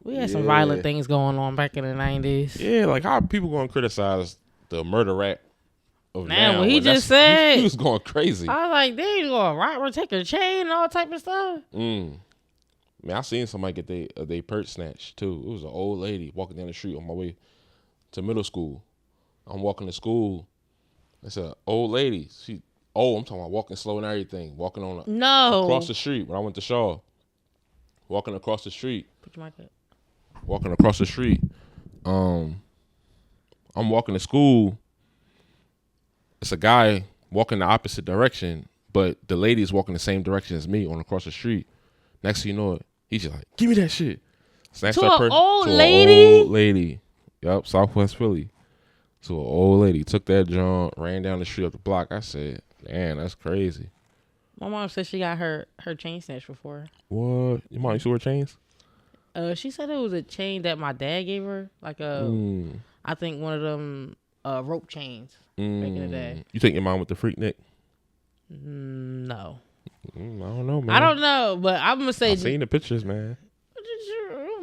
We had some violent things going on back in the 90s. Yeah, like how people gonna criticize the murder rap of now? What he just said. He was going crazy. I was like, they gonna rob her, take her chain, and all type of stuff. Man, I seen somebody get they purse snatched too. It was an old lady walking down the street on my way to middle school. I'm walking to school. It's an old lady. I'm talking about walking slow and everything. Walking across the street when I went to Shaw. Walking across the street. Put your mic up. Walking across the street. I'm walking to school. It's a guy walking the opposite direction, but the lady is walking the same direction as me on across the street. Next thing you know it, he's just like, give me that shit. Snatched that person. Old lady? Old lady. Yup, Southwest Philly. To an old lady. Took that jump, ran down the street up the block. I said, damn, that's crazy. My mom said she got her chain snatched before. What? Your mom used to wear chains? She said it was a chain that my dad gave her. Like I think one of them rope chains back in the day. You think your mom with the freak Nick? No. I don't know, man. I don't know, but I'm gonna say I've seen the pictures, man.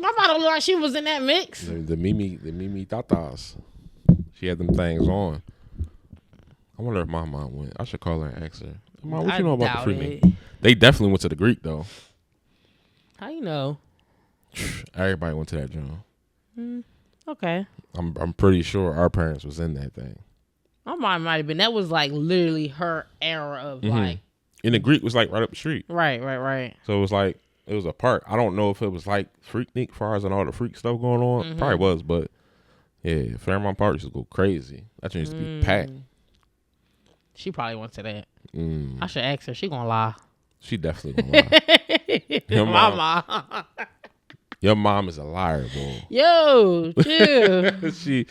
My mom don't look like she was in that mix. The Mimi Tatas. She had them things on. I wonder if my mom went. I should call her and ask her. Mom, what you know about the freak Nick? They definitely went to the Greek though. How you know? Everybody went to that joint. Okay. I'm pretty sure our parents was in that thing. My mom might have been. That was like literally her era of like. And the Greek was like right up the street. Right. So it was like it was a park. I don't know if it was like Freaknik far as and all the freak stuff going on. Probably was, but yeah, Fairmount Park used to go crazy. That used to be packed. She probably went to that. I should ask her. She gonna lie. She definitely gonna lie. Your mom. Your mom is a liar, boy. Yo, chill. she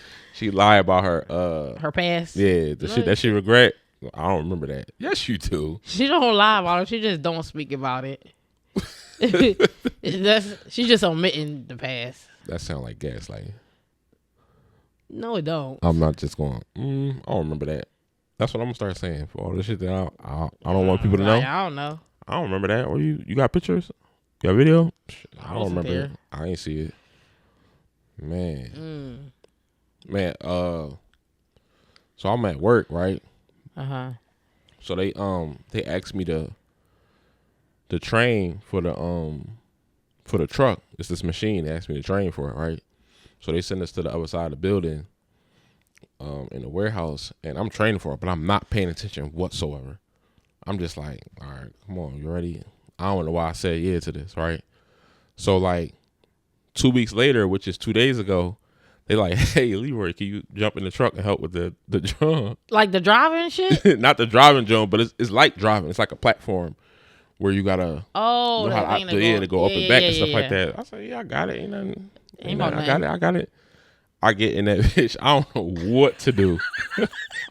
lie about her past. Yeah, the shit that she regret. I don't remember that. Yes, you do. She don't lie about it. She just don't speak about it. She's just omitting the past. That sound like gaslighting. No, it don't. I'm not just going. I don't remember that. That's what I'm gonna start saying for all this shit that I don't want people to know. I don't know. I don't remember that. Or you got pictures? You got video? I don't remember there. it. I ain't see it. Man. So I'm at work, right? So they asked me to train for the truck. It's this machine they asked me to train for it, right? So they send us to the other side of the building, in the warehouse, and I'm training for it, but I'm not paying attention whatsoever. I'm just like, all right, come on, you ready? I don't know why I said yeah to this, right? So like 2 weeks later, which is 2 days ago, they like, hey, Leroy, can you jump in the truck and help with the jump? Like the driving shit? Not the driving jump, but it's like driving. It's like a platform where you gotta know how to go up and back and stuff like that. I said, yeah, I got it. Ain't nothing. I got it. I get in that bitch. I don't know what to do.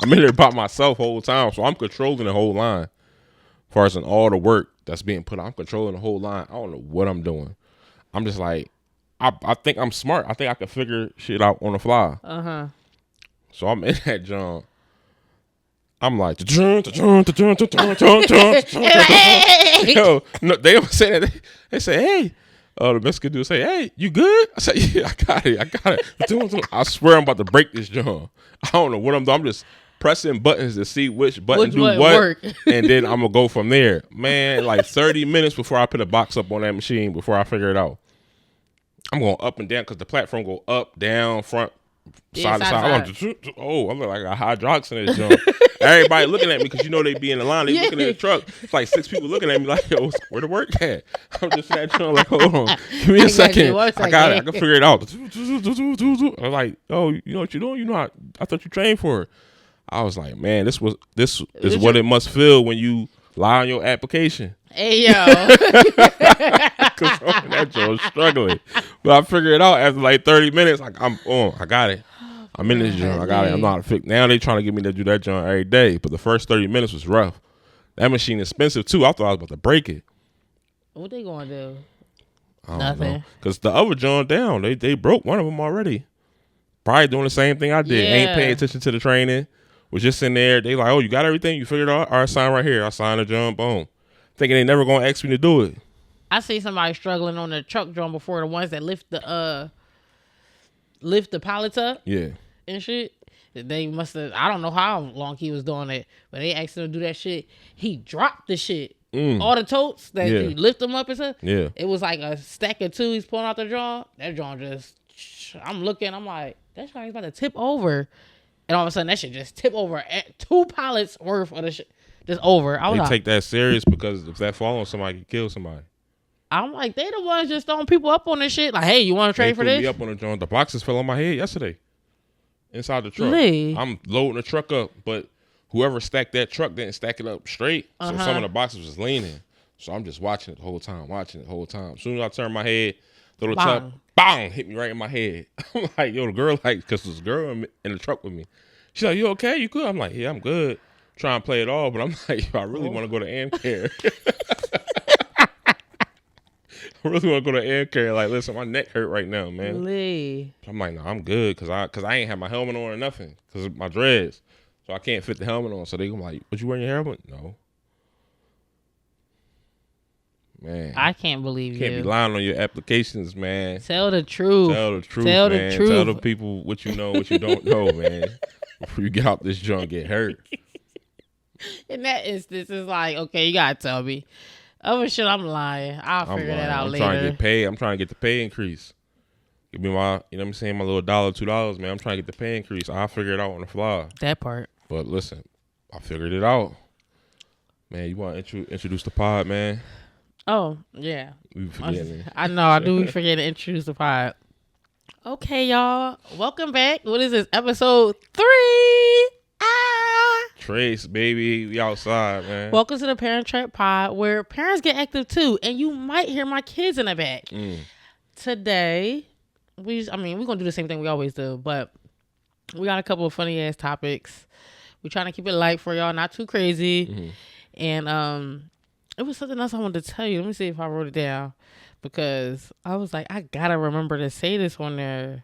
I'm in there by myself the whole time, so I'm controlling the whole line. As far as in all the work that's being put out, I'm controlling the whole line. I don't know what I'm doing. I'm just like, I think I'm smart. I think I can figure shit out on the fly. So I'm in that jump. I'm like, yo, no, they don't say that. They say, hey. The Mexican dude say, hey, you good? I said, yeah, I got it. I swear I'm about to break this jump. I don't know what I'm doing. I'm just pressing buttons to see which button do what. Work. And then I'm going to go from there. Man, like 30 minutes before I put a box up on that machine, before I figure it out. I'm going up and down because the platform go up, down, front, side to side. I look like a hydraulics in this jump. Everybody looking at me because you know they be in the line. They looking at the truck. It's like 6 people looking at me like, yo, where the work at? I'm just in that truck like, hold on. Give me a second. I got it. I can figure it out. I'm like, oh, you know what you're doing? You know, I thought you trained for it. I was like, man, this is what it must feel when you lie on your application. Hey, yo. Because that joke struggling. But I figured it out after like 30 minutes. Like, I got it. I'm in this joint. I got it. I'm not a fix. Now they trying to get me to do that joint every day. But the first 30 minutes was rough. That machine is expensive too. I thought I was about to break it. What they gonna do? Nothing. Because the other joint down, they broke one of them already. Probably doing the same thing I did. Yeah. Ain't paying attention to the training. Was just in there. They like, oh, you got everything? You figured it out? All right, sign right here. I signed the jump. Boom. Thinking they never gonna ask me to do it. I see somebody struggling on the truck drum before, the ones that lift the pallets up. Yeah. And shit. They must have, I don't know how long he was doing it, but they asked him to do that shit. He dropped the shit. All the totes that you lift them up and stuff. Yeah. It was like a stack of two. He's pulling out the drum. That drum just, I'm looking, I'm like, that shit about to tip over. And all of a sudden, that shit just tip over at 2 pallets worth of the shit. Just over. I was They like, take that serious because if that fall on somebody, can kill somebody. I'm like, they the ones just throwing people up on this shit. Like, hey, you want to trade for this? Me up on the drum. The boxes fell on my head yesterday. Inside the truck. Lee. I'm loading the truck up, but whoever stacked that truck didn't stack it up straight. So some of the boxes was leaning. So I'm just watching it the whole time. As soon as I turn my head, the little truck, bang, hit me right in my head. I'm like, yo, the girl, like, because there's a girl in the truck with me. She's like, you okay? You good? I'm like, yeah, I'm good. Trying to play it all, but I'm like, yo, I really want to go to Amcare. I really want to go to Amcare. Like, listen, my neck hurt right now, man. Lee. I'm like, no, I'm good because I ain't have my helmet on or nothing because of my dreads. So I can't fit the helmet on. So they go like, "What, you wearing your helmet?" No. Man. I can't believe you. Can't be lying on your applications, man. Tell the truth. Tell the truth, Tell man. the truth. Tell the people what you know, what you don't know, man. Before you get out this junk, get hurt. In that instance, it's like, okay, you gotta tell me. Other shit, I'm lying. I'll figure that out later. I'm trying to get paid. I'm trying to get the pay increase. Give me my, you know what I'm saying, my little $1, $2, man. I'm trying to get the pay increase. I'll figure it out on the fly. That part. But listen, I figured it out. Man, you want to introduce the pod, man? Oh, yeah. We forgetting. I know. I do forget to introduce the pod. Okay, y'all. Welcome back. What is this? Episode 3. Trace, baby. We outside, man. Welcome to the Parent Trap Pod, where parents get active too, and you might hear my kids in the back. Today, we're gonna do the same thing we always do, but we got a couple of funny ass topics. We're trying to keep it light for y'all, not too crazy. And it was something else I wanted to tell you. Let me see if I wrote it down, because I was like, I gotta remember to say this on there.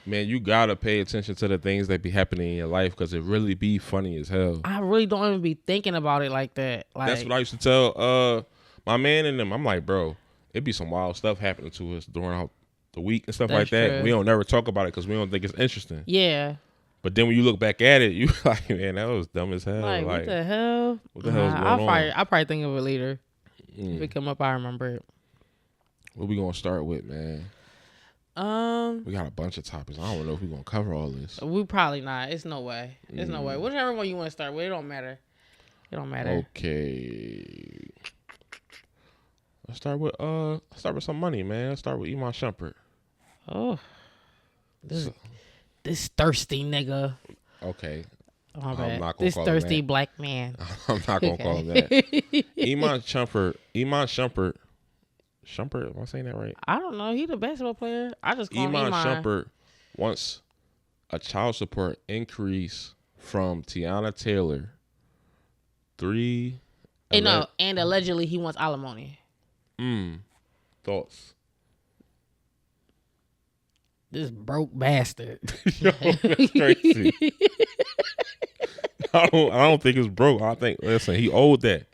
Man, you gotta pay attention to the things that be happening in your life, because it really be funny as hell. I really don't even be thinking about it like that. Like, that's what I used to tell my man and them. I'm like, bro, it be some wild stuff happening to us during the week and stuff like that. True. We don't never talk about it because we don't think it's interesting. Yeah. But then when you look back at it, you like, man, that was dumb as hell. Like what the hell? What the hell's going on? I'll probably think of it later. If it come up, I remember it. What we gonna start with, man? We got a bunch of topics. I don't know if we're gonna cover all this. We probably not. It's no way. It's no way. Whichever one you want to start with, it don't matter. It don't matter. Okay. Let's start with some money, man. Let's start with Iman Shumpert. Oh. This thirsty nigga. Okay. I'm not gonna this call thirsty him that. Black man. I'm not gonna call him that. Iman Shumpert. Shumpert, am I saying that right? I don't know. He the basketball player. I just call him Iman. Shumpert wants a child support increase from Teynna Taylor. And allegedly he wants alimony. Thoughts? This broke bastard. Yo, that's crazy. I don't think it's broke. I think, listen, he owed that.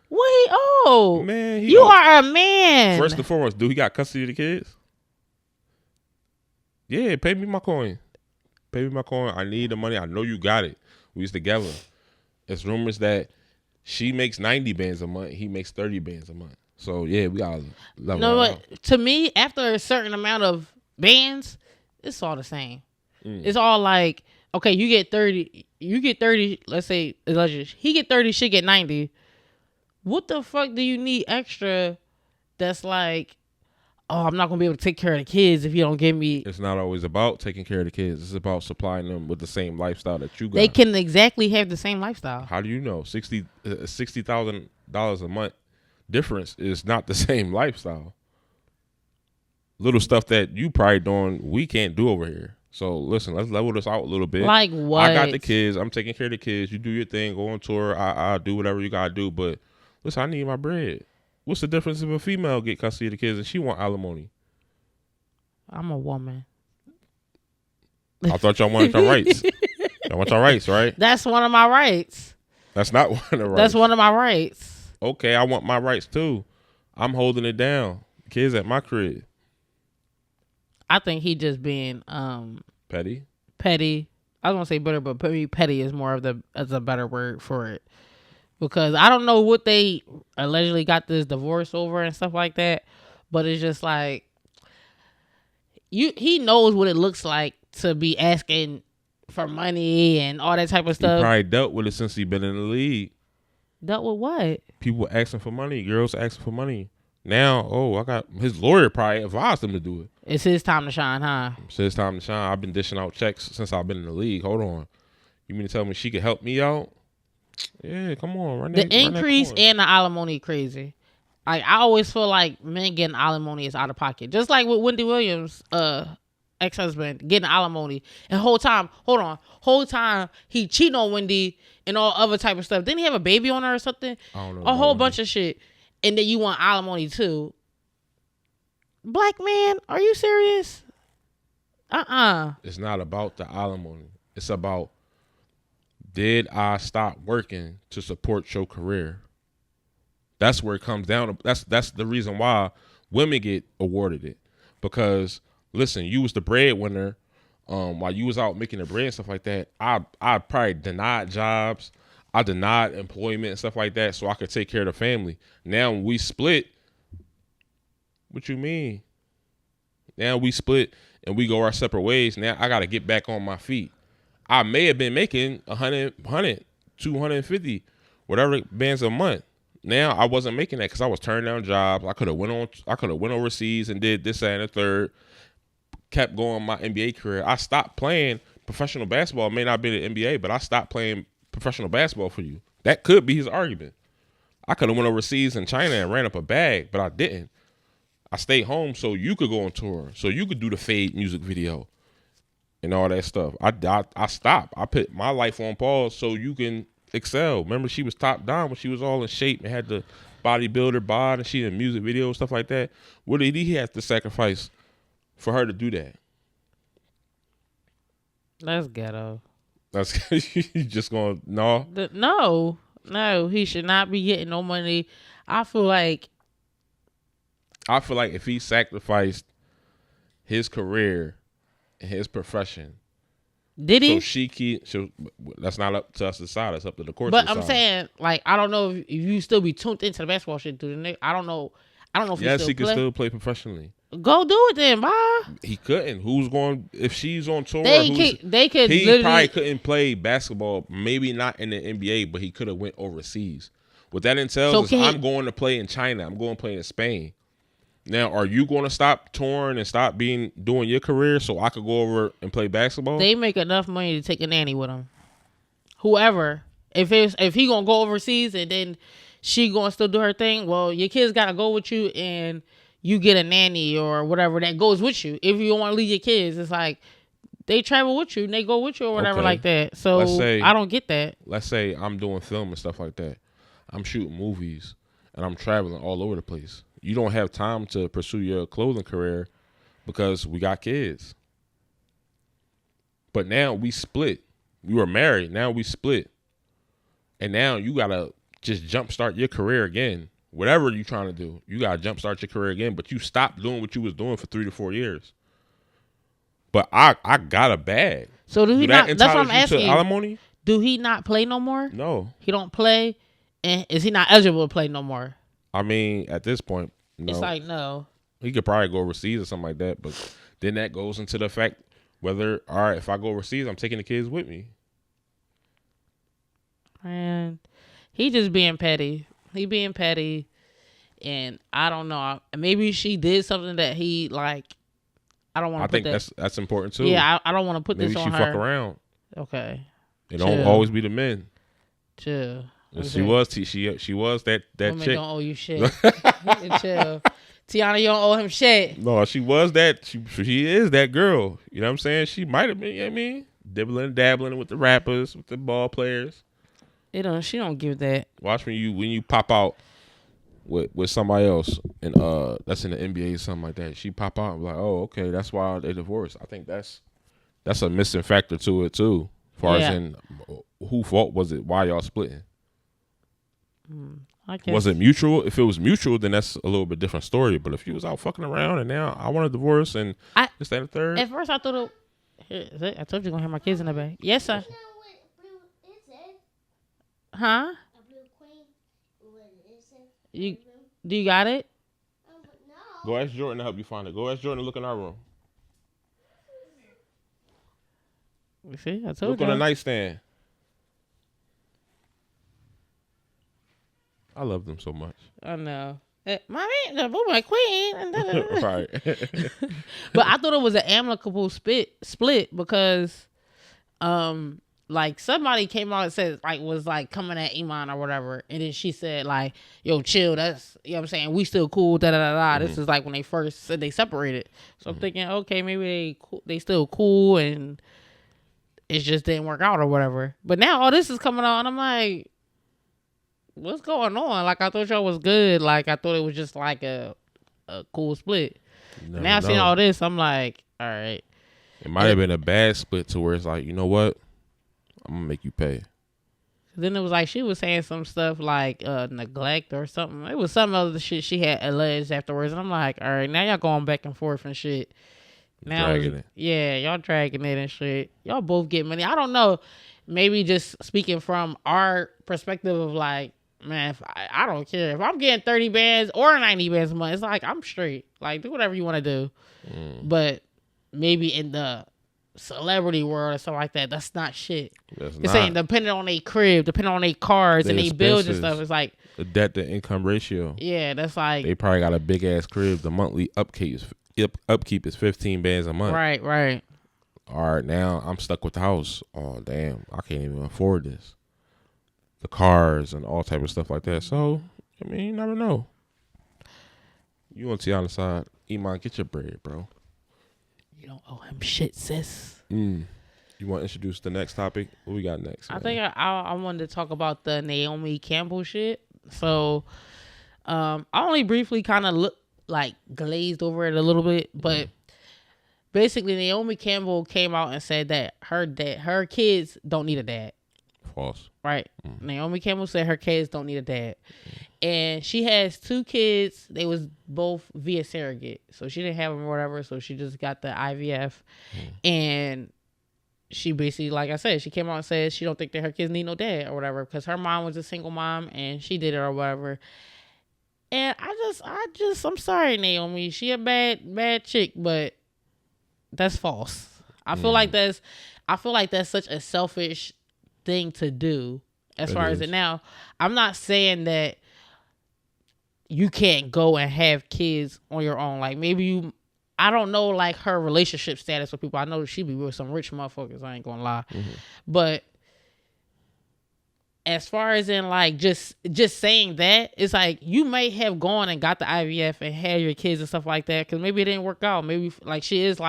What he owe? Man, you are a man. First and foremost, do he got custody of the kids? Yeah, pay me my coin. Pay me my coin. I need the money. I know you got it. We was together. It's rumors that she makes 90 bands a month. He makes 30 bands a month. So yeah, we gotta level it out. To me, after a certain amount of bands, it's all the same. It's all like, okay, you get 30, let's say he get 30, she get 90. What the fuck do you need extra that's like, oh, I'm not gonna be able to take care of the kids if you don't give me. It's not always about taking care of the kids. It's about supplying them with the same lifestyle that you got. They can exactly have the same lifestyle. How do you know? $60,000 a month difference is not the same lifestyle. Little stuff that you probably doing, we can't do over here. So listen, let's level this out a little bit. Like what? I got the kids. I'm taking care of the kids. You do your thing. Go on tour. I do whatever you gotta do. But listen, I need my bread. What's the difference if a female get custody of the kids and she want alimony? I'm a woman. I thought y'all wanted your rights. Y'all want your rights, right? That's one of my rights. That's not one of the rights. That's one of my rights. Okay, I want my rights too. I'm holding it down. Kids at my crib. I think he just being Petty. I was gonna say better, but petty is more of a better word for it. Because I don't know what they allegedly got this divorce over and stuff like that, but it's just like he knows what it looks like to be asking for money and all that type of stuff. He probably dealt with it since he been in the league. Dealt with what? People asking for money, girls asking for money. Now, his lawyer probably advised him to do it. It's his time to shine, huh? It's his time to shine. I've been dishing out checks since I've been in the league. Hold on. You mean to tell me she could help me out? Yeah, come on. The increase and the alimony crazy. I always feel like men getting alimony is out of pocket. Just like with Wendy Williams' ex-husband getting alimony. And whole time he cheating on Wendy and all other type of stuff. Didn't he have a baby on her or something? I don't know. A whole bunch of shit. And then you want alimony too. Black man, are you serious? It's not about the alimony. It's about, did I stop working to support your career? That's where it comes down to. That's the reason why women get awarded it. Because listen, you was the breadwinner while you was out making the bread and stuff like that. I probably denied jobs. I denied employment and stuff like that so I could take care of the family. Now when we split, what you mean? Now we split and we go our separate ways. Now I got to get back on my feet. I may have been making 100, 250, whatever bands a month. Now I wasn't making that because I was turning down jobs. I could have went overseas and did this, that, and the third. Kept going my NBA career. I stopped playing professional basketball. It may not be the NBA, but I stopped playing professional basketball for you. That could be his argument. I could have went overseas in China and ran up a bag, but I didn't. I stayed home so you could go on tour, so you could do the Fade music video and all that stuff. I stopped. I put my life on pause so you can excel. Remember, she was top down when she was all in shape and had the bodybuilder bod and she in music videos, stuff like that. What did he have to sacrifice for her to do that? That's ghetto. That's you just gonna no. No, he should not be getting no money. I feel like if he sacrificed his career and his profession, did he? So that's not up to us to decide. It's up to the court. But I'm saying, like, I don't know if you still be tuned into the basketball shit, dude. I don't know. If he could still play professionally. Go do it then, bye. He couldn't. Who's going? If she's on tour, they could. He probably couldn't play basketball. Maybe not in the NBA, but he could have went overseas. What that entails is I'm going to play in China. I'm going to play in Spain. Now, are you going to stop touring and stop doing your career so I could go over and play basketball? They make enough money to take a nanny with them. Whoever, if he gonna go overseas and then she gonna still do her thing, well, your kids gotta go with you and you get a nanny or whatever that goes with you. If you don't want to leave your kids, it's like they travel with you and they go with you or whatever like that. So I don't get that. Let's say I'm doing film and stuff like that. I'm shooting movies and I'm traveling all over the place. You don't have time to pursue your clothing career because we got kids. But now we split. We were married. Now we split. And now you got to just jumpstart your career again. Whatever you're trying to do, you got to jumpstart your career again. But you stopped doing what you was doing for 3 to 4 years. But I got a bag. So do he not? That's what I'm asking you. Alimony? Do he not play no more? No. He don't play? And is he not eligible to play no more? I mean, at this point, no. It's like, no. He could probably go overseas or something like that. But then that goes into the fact whether, all right, if I go overseas, I'm taking the kids with me. Man, he just being petty. He being petty. And I don't know. Maybe she did something that he, like, I don't want to put that. I think that's important, too. Yeah, I don't want to put this on her. Maybe she fuck around. Okay. It don't always be the men. Chill. She was that Women chick. Don't owe you shit. Chill. Teynna, you don't owe him shit. No, she was that. She is that girl. You know what I'm saying? She might have been. You know what I mean, dabbling with the rappers, with the ball players. She don't give that. Watch when you pop out with somebody else and that's in the NBA or something like that. She pop out and be like, oh, okay, that's why they divorced. I think that's a missing factor to it too. As far as in who fault was it? Why y'all splitting? Was it mutual? If it was mutual, then that's a little bit different story. But if you was out fucking around and now I want a divorce and this, that, and the third. At first I thought I told you gonna have my kids in the back. Yes, sir. Huh? Do you got it? Go ask Jordan to help you find it. Go ask Jordan to look in our room. You see, I told you. Look on the nightstand. I love them so much. I know. Mommy, the boo queen. Right. But I thought it was an amicable split because, like somebody came out and said was coming at Iman or whatever, and then she said yo, chill. That's what I'm saying. We still cool. Da da da da. Mm-hmm. This is when they first said they separated. So I'm thinking, okay, maybe they still cool and it just didn't work out or whatever. But now all this is coming on. I'm like, what's going on? I thought y'all was good. I thought it was just a cool split. Now seeing all this, I'm like, all right. It might have been a bad split to where it's you know what? I'm gonna make you pay. Then it was she was saying some stuff neglect or something. It was some other shit she had alleged afterwards. And I'm like, all right, now y'all going back and forth and shit. Now, dragging it. Yeah, y'all dragging it and shit. Y'all both get money. I don't know. Maybe just speaking from our perspective of man, if I don't care. If I'm getting 30 bands or 90 bands a month, it's I'm straight. Do whatever you want to do. But maybe in the celebrity world or something like that, that's not shit. It's saying depending on their crib, depending on their cars and their bills and stuff, it's the debt to income ratio. Yeah, that's they probably got a big ass crib. The monthly upkeep is 15 bands a month. Right. All right, now I'm stuck with the house. Oh damn, I can't even afford this. The cars and all type of stuff like that. So I mean, you never know. You on Teynna's side, Iman, get your bread, bro. You don't owe him shit, sis. You want to introduce the next topic? What we got next? I think I wanted to talk about the Naomi Cambell shit. So, I only briefly kind of glazed over it a little bit, but basically Naomi Cambell came out and said that her kids don't need a dad. False. Right. Naomi Cambell said her kids don't need a dad. And she has 2 kids. They was both via surrogate. So she didn't have them or whatever. So she just got the IVF. And she basically, like I said, she came out and said she don't think that her kids need no dad or whatever. Because her mom was a single mom and she did it or whatever. And I'm sorry, Naomi. She a bad chick, but that's false. I feel like that's such a selfish thing to do as far as it now. I'm not saying that you can't go and have kids on your own. Maybe I don't know her relationship status with people. I know she be with some rich motherfuckers, I ain't gonna lie. But as far as in just saying that, it's you might have gone and got the IVF and had your kids and stuff like that, because maybe it didn't work out. Maybe she is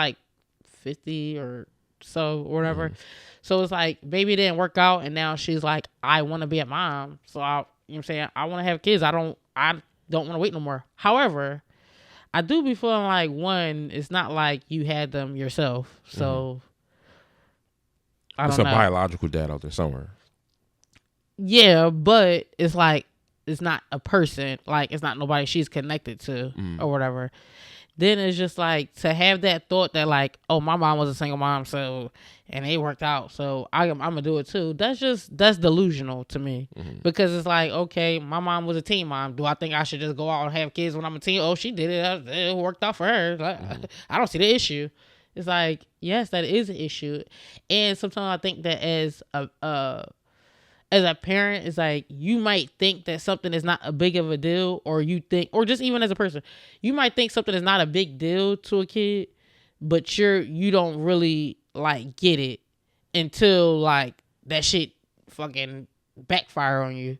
50 or so or whatever. So it's maybe it didn't work out, and now she's I want to be a mom. So you know what I'm saying, I want to have kids. I don't want to wait no more. However, I do be feeling one, it's not you had them yourself. So I don't know. It's a biological dad out there somewhere. Yeah, but it's it's not a person. It's not nobody she's connected to or whatever. Then it's just to have that thought that oh, my mom was a single mom, so, and it worked out, so I'm gonna do it too. That's delusional to me, because it's okay, my mom was a teen mom. Do I think I should just go out and have kids when I'm a teen? Oh, she did it. It worked out for her. I don't see the issue. It's yes, that is an issue, and sometimes I think that as a parent, it's you might think that something is not a big of a deal, or you think, or just even as a person, you might think something is not a big deal to a kid, but you don't really get it until that shit fucking backfire on you,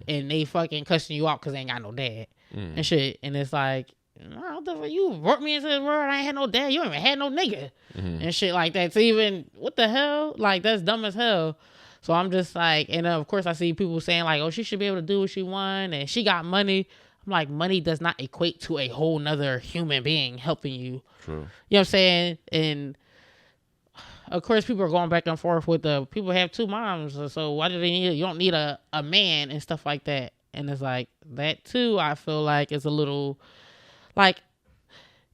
and they fucking cussing you out because they ain't got no dad and shit, and it's you brought me into the world, I ain't had no dad, you ain't even had no nigga and shit like that. So even, what the hell, that's dumb as hell. So I'm just and of course I see people saying oh, she should be able to do what she want and she got money. I'm money does not equate to a whole nother human being helping you. True. You know what I'm saying? And of course people are going back and forth with people have 2 moms, so why do they need, you don't need a man and stuff like that. And it's like that too, I feel like is a little like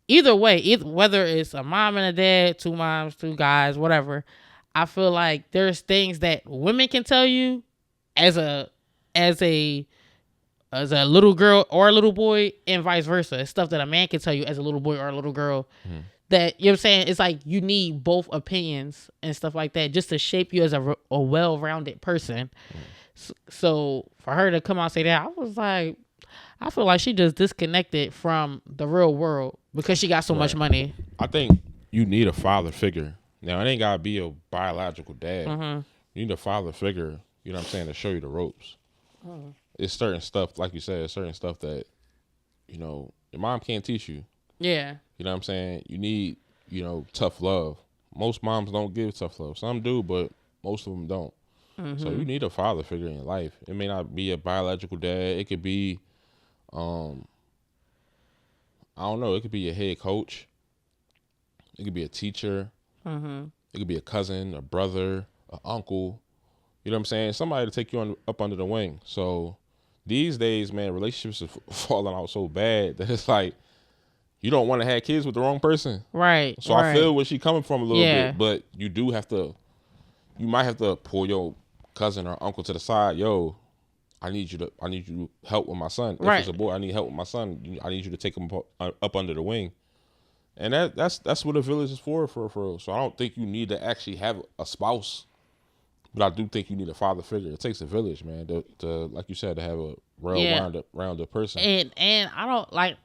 either way, whether it's a mom and a dad, two moms, two guys, whatever, I feel like there's things that women can tell you as a little girl or a little boy, and vice versa. It's stuff that a man can tell you as a little boy or a little girl. That, you know what I'm saying? It's like you need both opinions and stuff like that just to shape you as a well-rounded person. So for her to come out and say that, I was like, I feel like she just disconnected from the real world because she got so much money. I think you need a father figure. Now, it ain't got to be a biological dad. You need a father figure, you know what I'm saying, to show you the ropes. It's certain stuff, like you said, certain stuff that, you know, your mom can't teach you. Yeah. You know what I'm saying? You need, you know, tough love. Most moms don't give tough love. Some do, but most of them don't. So you need a father figure in your life. It may not be a biological dad. It could be, I don't know. It could be your head coach. It could be a teacher. It could be a cousin, a brother, an uncle. You know what I'm saying? Somebody to take you up under the wing. So these days, man, relationships are falling out so bad that it's like, you don't want to have kids with the wrong person. Right. So I feel where she coming from a little bit, but you might have to pull your cousin or uncle to the side. Yo, I need you to help with my son. If it's a boy, I need help with my son. I need you to take him up under the wing. And that's what a village is for. So I don't think you need to actually have a spouse, but I do think you need a father figure. It takes a village, man, to like you said, to have a rounded person. And I don't like.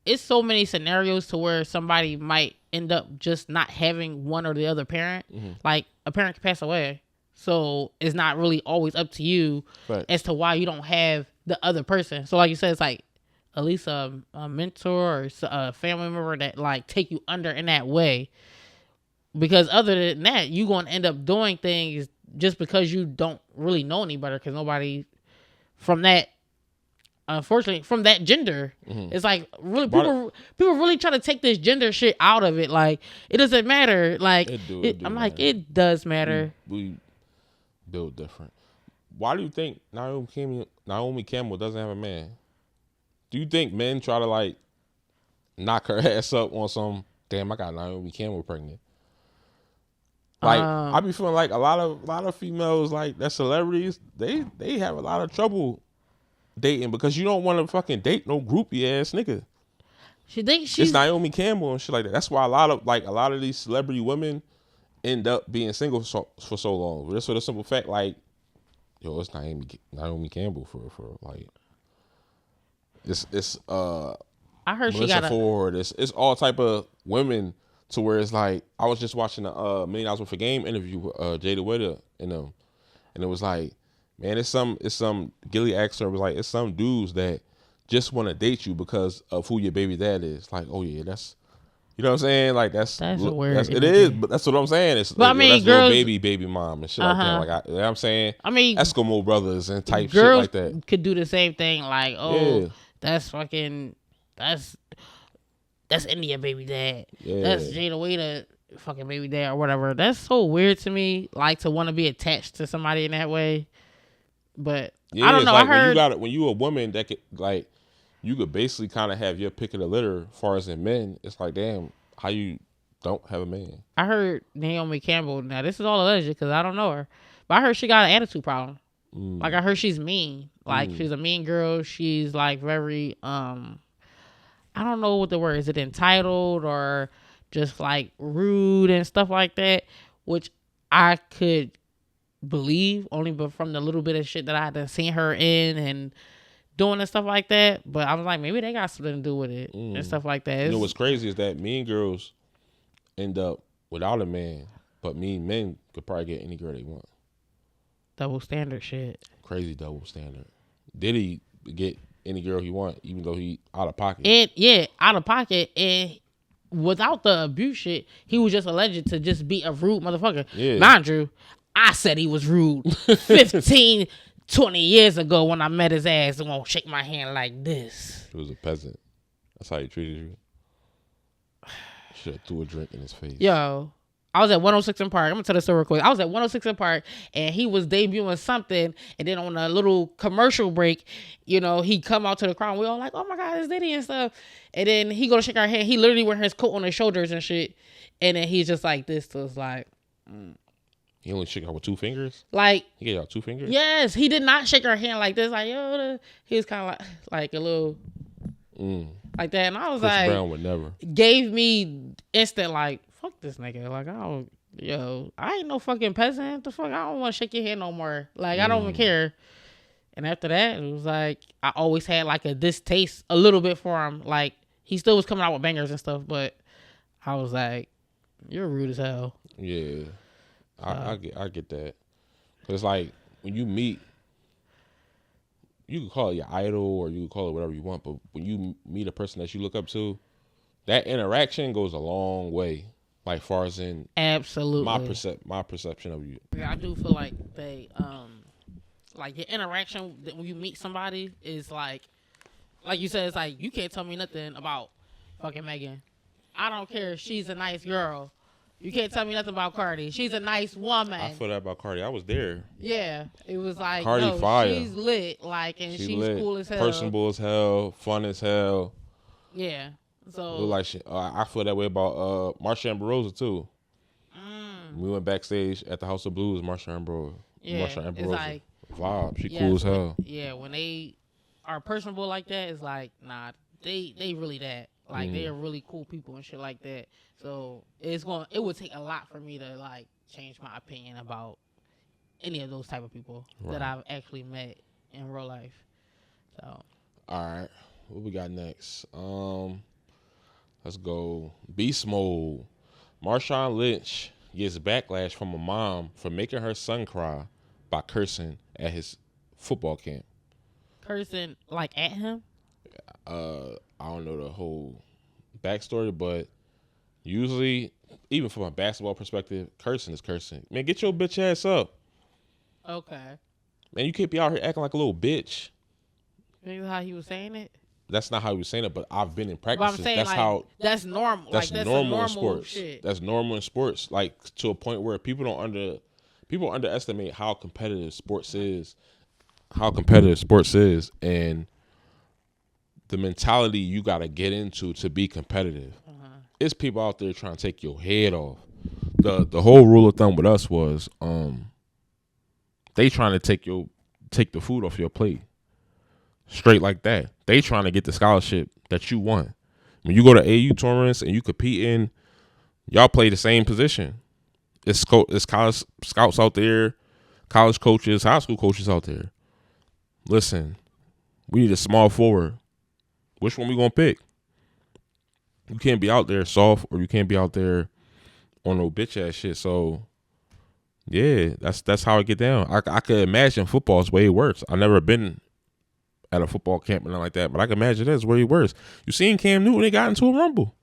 It's so many scenarios to where somebody might end up just not having one or the other parent. Like a parent can pass away. So it's not really always up to you as to why you don't have the other person. So like you said, it's like at least a mentor or a family member that like take you under in that way. Because other than that, you're going to end up doing things just because you don't really know any better, because nobody from that, unfortunately, from that gender, it's like really people really try to take this gender shit out of it. Like it doesn't matter. Like I'm like, it does matter. We build different. Why do you think Naomi Campbell doesn't have a man? Do you think men try to like knock her ass up on some? Damn, I got Naomi Campbell pregnant. Like I be feeling like a lot of females like that celebrities, they have a lot of trouble dating because you don't want to fucking date no groupie ass nigga. She thinks she's it's Naomi Campbell and shit like that. That's why a lot of these celebrity women end up being single for so long. Just for the simple fact, like, yo, it's Naomi Campbell for like it's I heard Melissa she got Ford. It's all type of women to where it's like I was just watching a $1 Million Worth of Game interview with Jada Witter and them, and it was like, man, it's some Gilly asked her, it was like, it's some dudes that just want to date you because of who your baby dad is. Like, oh yeah, that's, you know what I'm saying? Like that's weird. It is, but that's what I'm saying. It's, but like, I mean, that's girls, baby mom and shit like that. Like, you know what I'm saying? I mean, Eskimo brothers and type shit girls like that could do the same thing. Like, oh, that's fucking, that's India baby dad. Yeah. That's Jada Waiter fucking baby dad or whatever. That's so weird to me. Like to want to be attached to somebody in that way. But I don't know. Like I heard when you a woman that could like, you could basically kind of have your pick of the litter as far as in men. It's like, damn, how you don't have a man? I heard Naomi Campbell. Now this is all alleged because I don't know her, but I heard she got an attitude problem. Like I heard she's mean. Like she's a mean girl. She's like very I don't know what the word is. It entitled or just like rude and stuff like that, which I could believe only but from the little bit of shit that I had seen her in and doing and stuff like that. But I was like, maybe they got something to do with it and stuff like that. You know what's crazy is that mean girls end up without a man, but mean men could probably get any girl they want. Double standard shit. Crazy double standard. Did he get any girl he want, even though he out of pocket? And yeah, out of pocket, and without the abuse shit, he was just alleged to just be a rude motherfucker. Yeah. Mind you, I said he was rude 15, 20 years ago when I met his ass and won't shake my hand like this. He was a peasant. That's how he treated you. Should have threw a drink in his face. Yo, I was at 106 in Park. I'm gonna tell the story real quick. I was at 106 in Park, and he was debuting something, and then on a little commercial break, he come out to the crowd. And we all like, oh my God, it's Diddy and stuff. And then he go to shake our hand. He literally wearing his coat on his shoulders and shit. And then he's just like this. So it's like, He only shook out with 2 fingers. Like he gave out 2 fingers. Yes, he did not shake our hand like this. Like he was kind of like a little. Like that, and I was Chris Brown would never. Gave me instant like, fuck this nigga. Like I ain't no fucking peasant. The fuck, I don't want to shake your hand no more. Like I don't even care. And after that, it was like I always had like a distaste a little bit for him. Like he still was coming out with bangers and stuff, but I was like, you're rude as hell. Yeah, I get that. It's like when you meet. You can call it your idol or you can call it whatever you want, but when you meet a person that you look up to, that interaction goes a long way. Like far as in absolutely my perception of you. Yeah, I do feel like they like your interaction when you meet somebody is like you said, it's like you can't tell me nothing about fucking Megan. I don't care if she's a nice girl. You can't tell me nothing about Cardi. She's a nice woman. I feel that about Cardi. I was there. Yeah. It was like, Cardi fire. She's lit. Like, and she's lit. Cool as hell. Personable as hell. Fun as hell. Yeah. So. Look like she, I feel that way about Marshawn too. We went backstage at the House of Blues. Marshawn Yeah. It's like. Vibe. She cool as hell. Yeah. When they are personable like that, it's like, nah, they really that. Like they are really cool people and shit like that. So it would take a lot for me to like change my opinion about any of those type of people that I've actually met in real life. So all right, what we got next? Let's go beast mode. Marshawn Lynch gets backlash from a mom for making her son cry by cursing at his football camp. Cursing like at him? I don't know the whole backstory, but usually, even from a basketball perspective, cursing is cursing. Man, get your bitch ass up. Okay. Man, you can't be out here acting like a little bitch. Maybe how he was saying it? That's not how he was saying it, but I've been in practices. But I'm saying that's normal. That's like, normal in sports. Shit. That's normal in sports. Like to a point where people underestimate how competitive sports is. And the mentality you got to get into to be competitive. It's people out there trying to take your head off. The whole rule of thumb with us was they trying to take the food off your plate. Straight like that. They trying to get the scholarship that you want. When you go to AU tournaments and you compete in, y'all play the same position. It's college scouts out there, college coaches, high school coaches out there. Listen, we need a small forward. Which one we gonna pick? You can't be out there soft, or you can't be out there on no bitch ass shit. So, yeah, that's how I get down. I could imagine football is way worse. I've never been at a football camp or nothing like that, but I can imagine that's way worse. You seen Cam Newton? They got into a rumble.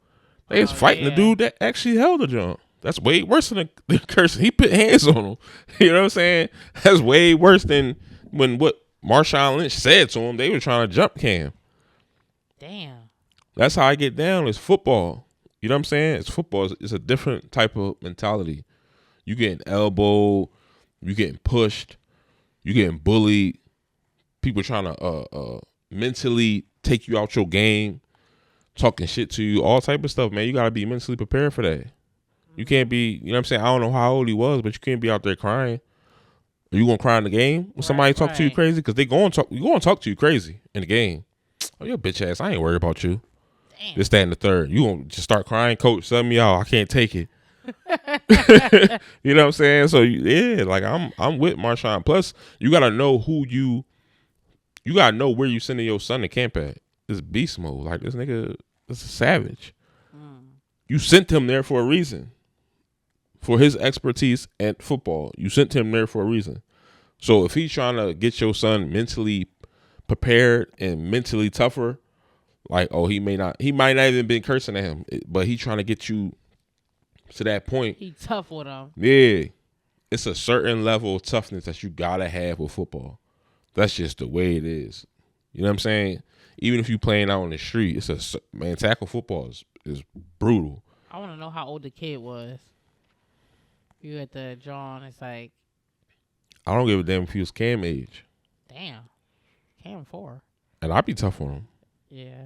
They was fighting the dude that actually held the jump. That's way worse than the cursing. He put hands on him. You know what I'm saying? That's way worse than when what Marshawn Lynch said to him. They were trying to jump Cam. Damn. That's how I get down. It's football. You know what I'm saying? It's football. It's a different type of mentality. You getting elbowed. You getting pushed. You getting bullied. People trying to mentally take you out your game, talking shit to you, all type of stuff, man. You got to be mentally prepared for that. You can't be, you know what I'm saying? I don't know how old he was, but you can't be out there crying. Are you going to cry in the game when somebody talk to you crazy? Because they going to talk to you crazy in the game. Oh, your bitch ass, I ain't worried about you. Damn. This, that, and the third. You going to just start crying, coach, sub me out. I can't take it. You know what I'm saying? So, yeah, like I'm with Marshawn. Plus, you got to know you got to know where you sending your son to camp at. It's beast mode. Like, this nigga is a savage. You sent him there for a reason. For his expertise at football. You sent him there for a reason. So if he's trying to get your son mentally prepared and mentally tougher, like, oh, he might not even been cursing at him, but he trying to get you to that point. He tough with him. Yeah. It's a certain level of toughness that you gotta have with football. That's just the way it is. You know what I'm saying? Even if you playing out on the street, tackle football is brutal. I want to know how old the kid was. you at the John, it's like, I don't give a damn if he was Cam age. damn, Cam 4. And I'd be tough on him. Yeah.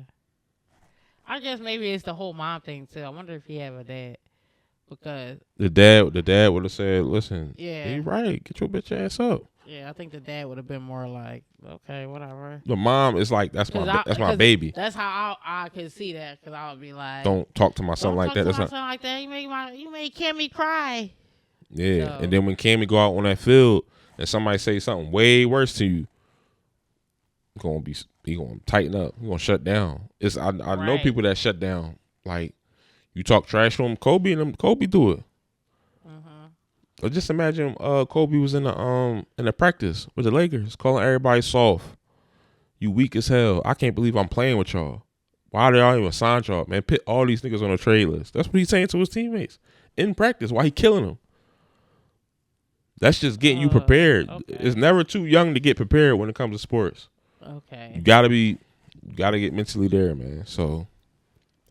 I guess maybe it's the whole mom thing too. I wonder if he have a dad. Because the dad would have said, "Listen, yeah, you right. Get your bitch ass up." Yeah, I think the dad would have been more like, okay, whatever. The mom is like, that's my baby. That's how I could see that, because I would be like, don't talk to my son like that. That's not son like that. You made Cammy cry. Yeah, so. And then when Cammy go out on that field and somebody say something way worse to you, he gonna tighten up. He gonna shut down. I know people that shut down. Like, you talk trash to him, Kobe do it. But just imagine Kobe was in the practice with the Lakers, calling everybody soft. You weak as hell. I can't believe I'm playing with y'all. Why did y'all even sign y'all? Man, put all these niggas on a trade list. That's what he's saying to his teammates in practice. Why he killing them? That's just getting you prepared. Okay. It's never too young to get prepared when it comes to sports. Okay. You gotta get mentally there, man. So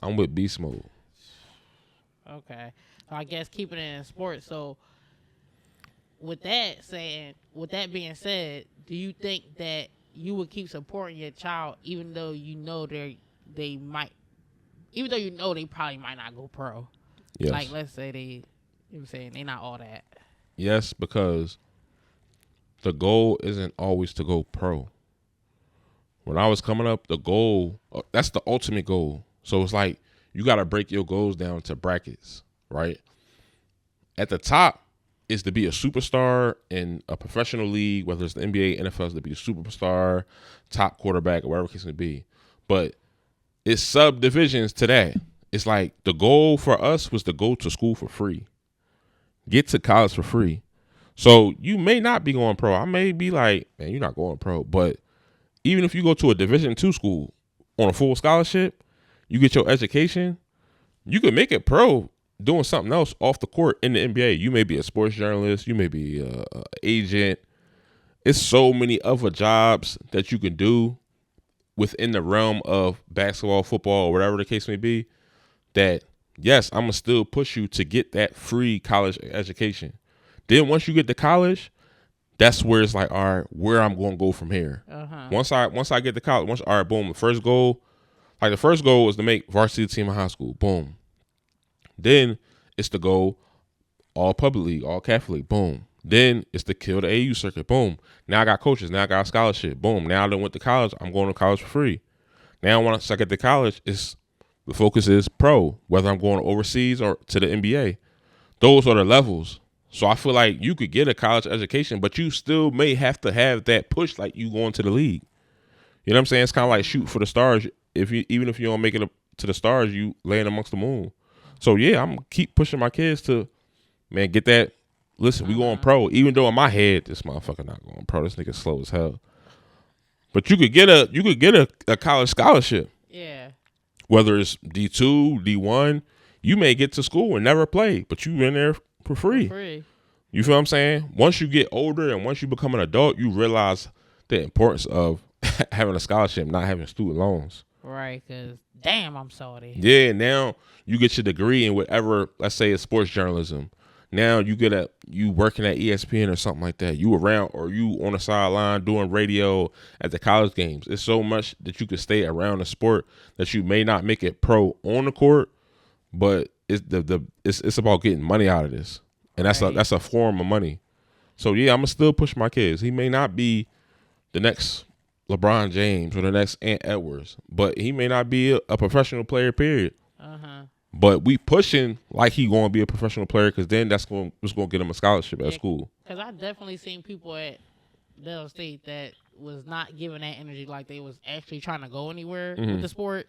I'm with beast mode. Okay. So I guess keeping it in sports. So with that being said, do you think that you would keep supporting your child even though you know they probably might not go pro? Yes. Like, let's say they not all that. Yes, because the goal isn't always to go pro. When I was coming up, the goal, that's the ultimate goal. So it's like you got to break your goals down to brackets, right? At the top is to be a superstar in a professional league, whether it's the NBA, NFL, is to be a superstar, top quarterback, or whatever the case may be. But it's subdivisions to that. It's like the goal for us was to go to school for free. Get to college for free. So you may not be going pro. I may be like, man, you're not going pro. But even if you go to a Division II school on a full scholarship, you get your education, you can make it pro doing something else off the court in the NBA. You may be a sports journalist. You may be an agent. It's so many other jobs that you can do within the realm of basketball, football, or whatever the case may be, that, yes, I'm going to still push you to get that free college education. Then once you get to college, that's where it's like, all right, where I'm going to go from here. Uh-huh. Once I get to college, all right, boom, the first goal is to make varsity team in high school. Boom. Then it's to go all public league, all Catholic league. Boom. Then it's to kill the AU circuit. Boom. Now I got coaches. Now I got a scholarship. Boom. Now I done went to college. I'm going to college for free. Now once I get to college, the focus is pro, whether I'm going overseas or to the NBA. Those are the levels. So I feel like you could get a college education, but you still may have to have that push like you going to the league. You know what I'm saying? It's kind of like shoot for the stars. Even if you don't make it to the stars, you land amongst the moon. So yeah, I'm gonna keep pushing my kids to, man, get that. Listen, we going pro. Even though in my head, this motherfucker not going pro. This nigga slow as hell. But you could get a college scholarship. Yeah. Whether it's D2, D1, you may get to school and never play, but you in there for free. You feel what I'm saying? Once you get older and once you become an adult, you realize the importance of having a scholarship, not having student loans. Right, because damn, I'm sorry. Yeah, now you get your degree in whatever, let's say it's sports journalism. Now you working at ESPN or something like that. You around or you on the sideline doing radio at the college games. It's so much that you could stay around the sport that you may not make it pro on the court, but it's about getting money out of this. And that's a form of money. So yeah, I'm gonna still push my kids. He may not be the next LeBron James or the next Ant Edwards, but he may not be a professional player, period. Uh-huh. But we pushing like he going to be a professional player because then that's going to get him a scholarship at school. Because I definitely seen people at Delaware State that was not giving that energy like they was actually trying to go anywhere with the sport,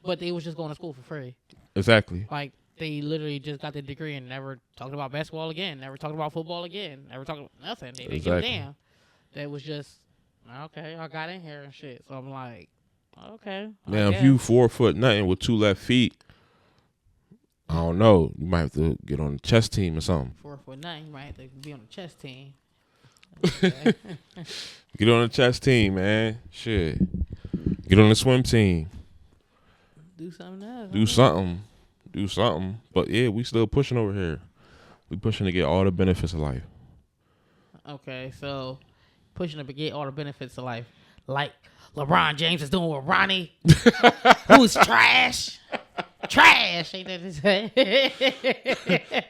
but they was just going to school for free. Exactly. Like they literally just got the degree and never talked about basketball again, never talked about football again, never talked about nothing. They didn't give a damn. That was just, okay, I got in here and shit. So I'm like, okay. Now, if you 4 foot nothing with 2 left feet, I don't know. You might have to get on the chess team or something. 4 foot nothing. You might have to be on the chess team. Okay. Get on the chess team, man. Shit. Get on the swim team. Do something else. Do something. But yeah, we still pushing over here. We pushing to get all the benefits of life. Okay, so pushing to get all the benefits of life, like LeBron James is doing with Bronny, who's trash. Trash, ain't that to say?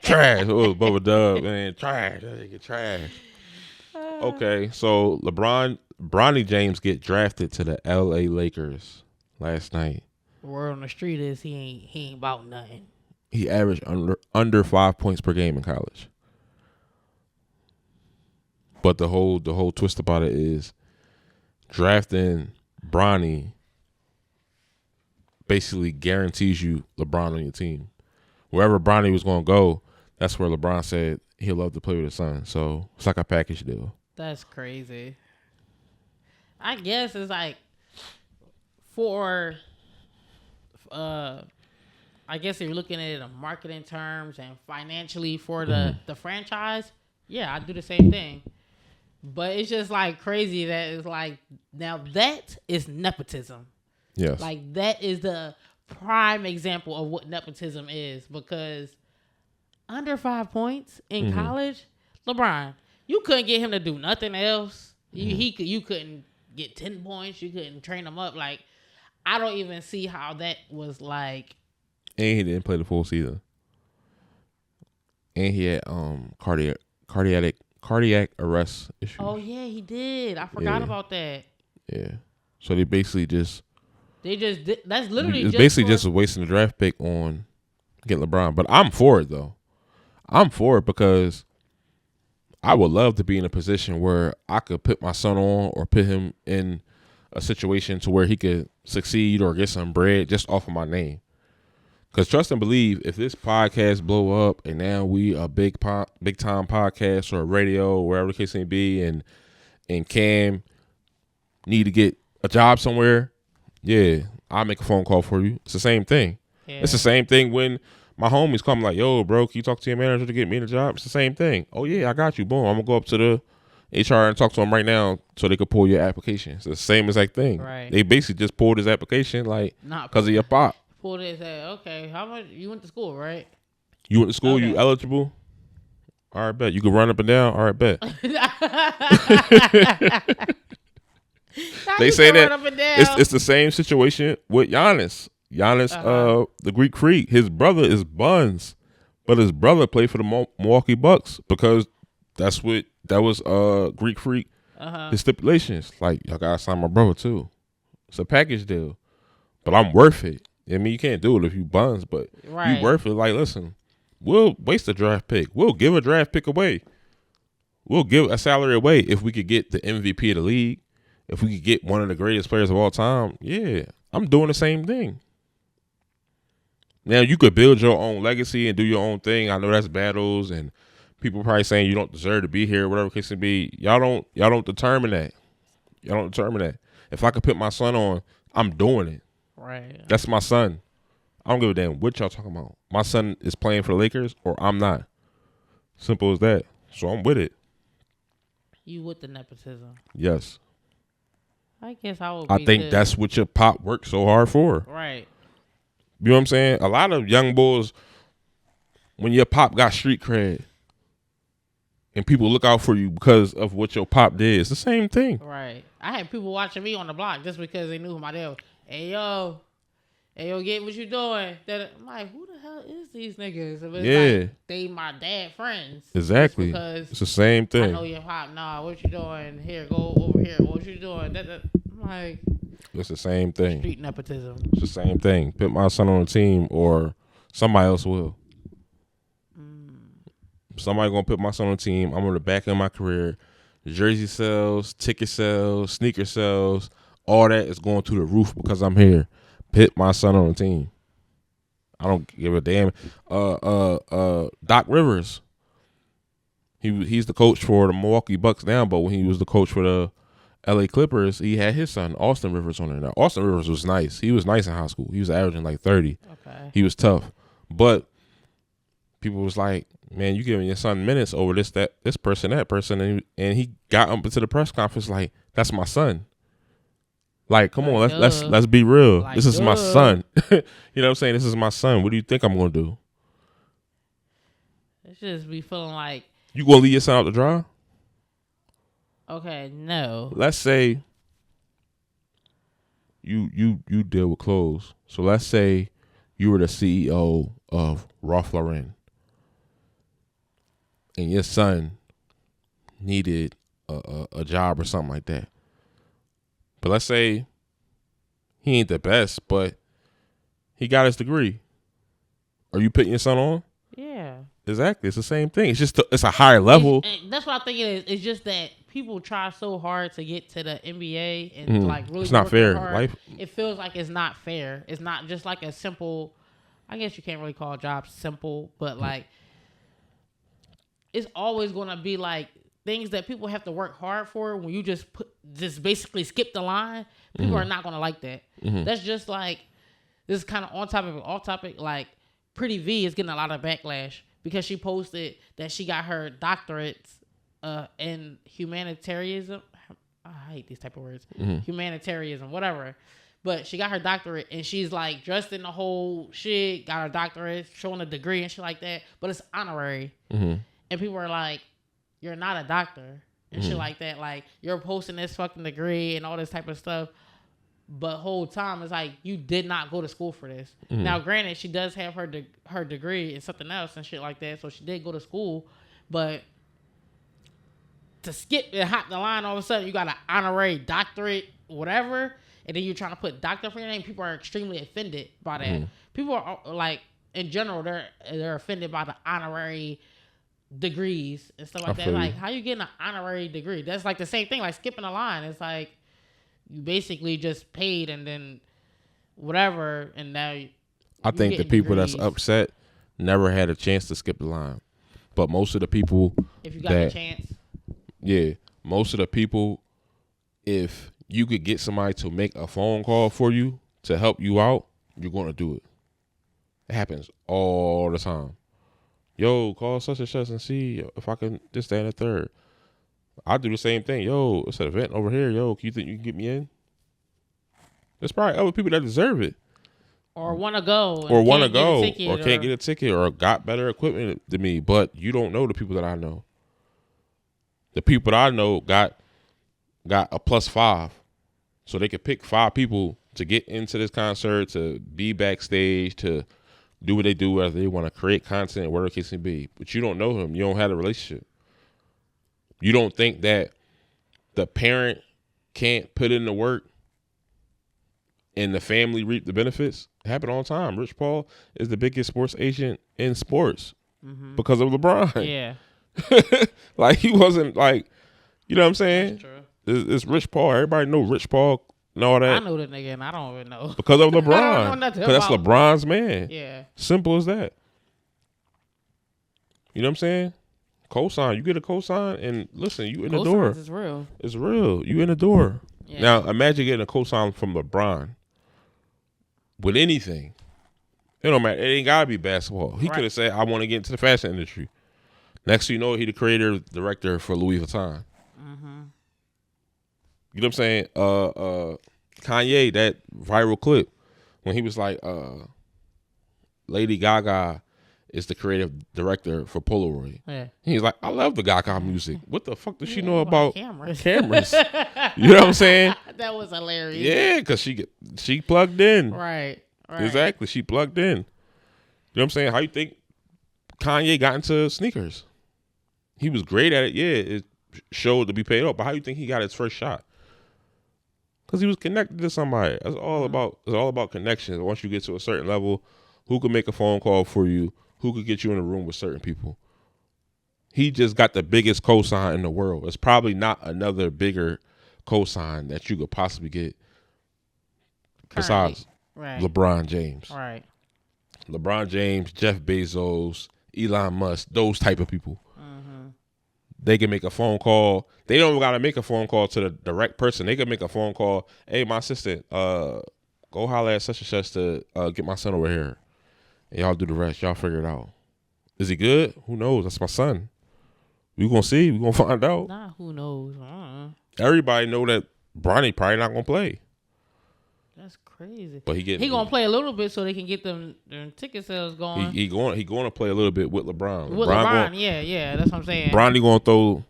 Trash. Oh, Bubba Dub, man. Trash. That nigga trash. Okay, so Bronny James get drafted to the L.A. Lakers last night. The word on the street is he ain't about nothing. He averaged under 5 points per game in college. But the whole twist about it is drafting Bronny basically guarantees you LeBron on your team. Wherever Bronny was going to go, that's where LeBron said he'll love to play with his son. So it's like a package deal. That's crazy. I guess it's like for, I guess if you're looking at it in marketing terms and financially for the franchise, yeah, I do the same thing. But it's just like crazy that it's like, now that is nepotism. Yes. Like that is the prime example of what nepotism is, because under 5 points in college, LeBron, you couldn't get him to do nothing else. You couldn't get 10 points. You couldn't train him up. Like, I don't even see how that was like. And he didn't play the full season. And he had cardiac arrest issues. Oh yeah, he did. I forgot about that. Yeah. So they basically just. That's literally. It's basically just wasting the draft pick on getting LeBron. But I'm for it though. I'm for it because I would love to be in a position where I could put my son on or put him in a situation to where he could succeed or get some bread just off of my name. Because trust and believe, if this podcast blow up and now we a big time podcast or radio or wherever the case may be, and Cam need to get a job somewhere, yeah, I'll make a phone call for you. It's the same thing. Yeah. It's the same thing when my homies come like, yo, bro, can you talk to your manager to get me the job? It's the same thing. Oh, yeah, I got you. Boom. I'm going to go up to the HR and talk to them right now so they could pull your application. It's the same exact thing. Right. They basically just pulled his application like because of your pop. Pulled it and said, okay, how much? You went to school, right? You went to school? Okay. You eligible? All right, bet. You can run up and down? All right, bet. They say that it's the same situation with Giannis. The Greek Freak, his brother is Buns, but his brother played for the Milwaukee Bucks because that was Greek Freak. His stipulations, like, y'all gotta sign my brother too. It's a package deal, but I'm worth it. I mean, you can't do it if you Buns, but you worth it. Like, listen, we'll waste a draft pick. We'll give a draft pick away. We'll give a salary away if we could get the MVP of the league. If we could get one of the greatest players of all time, yeah, I'm doing the same thing. Now, you could build your own legacy and do your own thing. I know that's battles and people probably saying you don't deserve to be here, whatever the case may be. Y'all don't determine that. Y'all don't determine that. If I could put my son on, I'm doing it. Right. That's my son. I don't give a damn what y'all talking about. My son is playing for the Lakers or I'm not. Simple as that. So I'm with it. You with the nepotism? Yes. I guess I would. I think that's what your pop worked so hard for. Right. You know what I'm saying? A lot of young boys, when your pop got street cred and people look out for you because of what your pop did, it's the same thing. Right. I had people watching me on the block just because they knew who my dad was. Hey, yo, get what you doing. I'm like, who the hell is these niggas? Like, they my dad friends. Exactly. It's the same thing. I know your pop. Nah, what you doing? Here, go over here. What you doing? I'm like, it's the same thing. Street nepotism. It's the same thing. Put my son on a team or somebody else will. Somebody going to put my son on a team. I'm on the back end of my career. Jersey sales, ticket sales, sneaker sales, all that is going through the roof because I'm here. Put my son on a team. I don't give a damn. Doc Rivers. He's the coach for the Milwaukee Bucks now, but when he was the coach for the LA Clippers, he had his son, Austin Rivers, on there. Now, Austin Rivers was nice. He was nice in high school. He was averaging like 30. Okay. He was tough. But people was like, man, you giving your son minutes over this person, that person. And he got up into the press conference like, that's my son. Like, come on, let's be real. Like, this is my son. You know what I'm saying? This is my son. What do you think I'm going to do? It's just be feeling like you gonna leave your son out to dry? Okay, no. Let's say you deal with clothes. So let's say you were the CEO of Ralph Lauren, and your son needed a job or something like that. But let's say he ain't the best, but he got his degree. Are you putting your son on? Yeah. Exactly. It's the same thing. It's just it's a higher level. That's what I think it is. It's just that people try so hard to get to the NBA and like really. It's not fair. Hard. It feels like it's not fair. It's not just like a simple. I guess you can't really call jobs simple, but like it's always gonna be like things that people have to work hard for. When you just basically skip the line, people are not gonna like that. That's just like this is kind of on topic, off topic. Like Pretty V is getting a lot of backlash because she posted that she got her doctorates in humanitarianism. I hate these type of words. Humanitarianism, whatever. But she got her doctorate and she's like dressed in the whole shit, got her doctorate, showing a degree and shit like that. But it's honorary. And people are like, you're not a doctor and shit like that. Like, you're posting this fucking degree and all this type of stuff. But whole time, it's like, you did not go to school for this. Now, granted, she does have her degree in something else and shit like that. So she did go to school. But to skip and hop the line, all of a sudden, you got an honorary doctorate, whatever. And then you're trying to put doctor for your name. People are extremely offended by that. People are like, in general, they're offended by the honorary degrees and stuff like that. Like, how you getting an honorary degree? That's like the same thing. Like skipping a line. It's like you basically just paid and then whatever. And now I think the people that's upset never had a chance to skip the line. But most of the people, if you got a chance, most of the people, if you could get somebody to make a phone call for you to help you out, you're going to do it. It happens all the time. Yo, call such and such and see if I can this, that, and the third. I do the same thing. Yo, it's an event over here. Yo, you think you can get me in? There's probably other people that deserve it. Or want to go. Or want to go. Or can't get a ticket or got better equipment than me. But you don't know the people that I know. The people that I know got a +5. So they could pick 5 people to get into this concert, to be backstage, to do what they do, whether they want to create content, whatever the case may be. But you don't know him. You don't have a relationship. You don't think that the parent can't put in the work and the family reap the benefits? It happens all the time. Rich Paul is the biggest sports agent in sports because of LeBron. Yeah. Like, he wasn't like, you know what I'm saying? That's true. It's Rich Paul. Everybody know Rich Paul and all that. I know the nigga and I don't even know. Because of LeBron. I don't know nothing Because that's about LeBron's man. Yeah. Simple as that. You know what I'm saying? Cosign. You get a cosign and listen, you in the door. It's real. It's real. You in the door. Yeah. Now, imagine getting a cosign from LeBron with anything. It don't matter. It ain't got to be basketball. He could have said, I want to get into the fashion industry. Next thing you know, he the creator, director for Louis Vuitton. You know what I'm saying? Kanye, that viral clip when he was like, Lady Gaga is the creative director for Polaroid. Yeah. He's like, I love the Gaga music. What the fuck does she know about cameras? You know what I'm saying? That was hilarious. Yeah, because she plugged in. Right. Exactly. She plugged in. You know what I'm saying? How you think Kanye got into sneakers? He was great at it. Yeah, it showed to be paid off. But how you think he got his first shot? Because he was connected to somebody. It's all about connections. Once you get to a certain level, who can make a phone call for you? Who could get you in a room with certain people? He just got the biggest cosign in the world. It's probably not another bigger cosign that you could possibly get besides LeBron James. Right. LeBron James, Jeff Bezos, Elon Musk, those type of people. They can make a phone call. They don't got to make a phone call to the direct person. They can make a phone call. Hey, my assistant, go holler at such and such to get my son over here. And y'all do the rest. Y'all figure it out. Is he good? Who knows? That's my son. We gonna see. We gonna find out. Nah, who knows? Everybody know that Bronny probably not gonna play. That's crazy. crazy. But he gonna play a little bit so they can get them ticket sales going. He going to play a little bit with LeBron. With LeBron, yeah, that's what I'm saying. Bronny going to throw.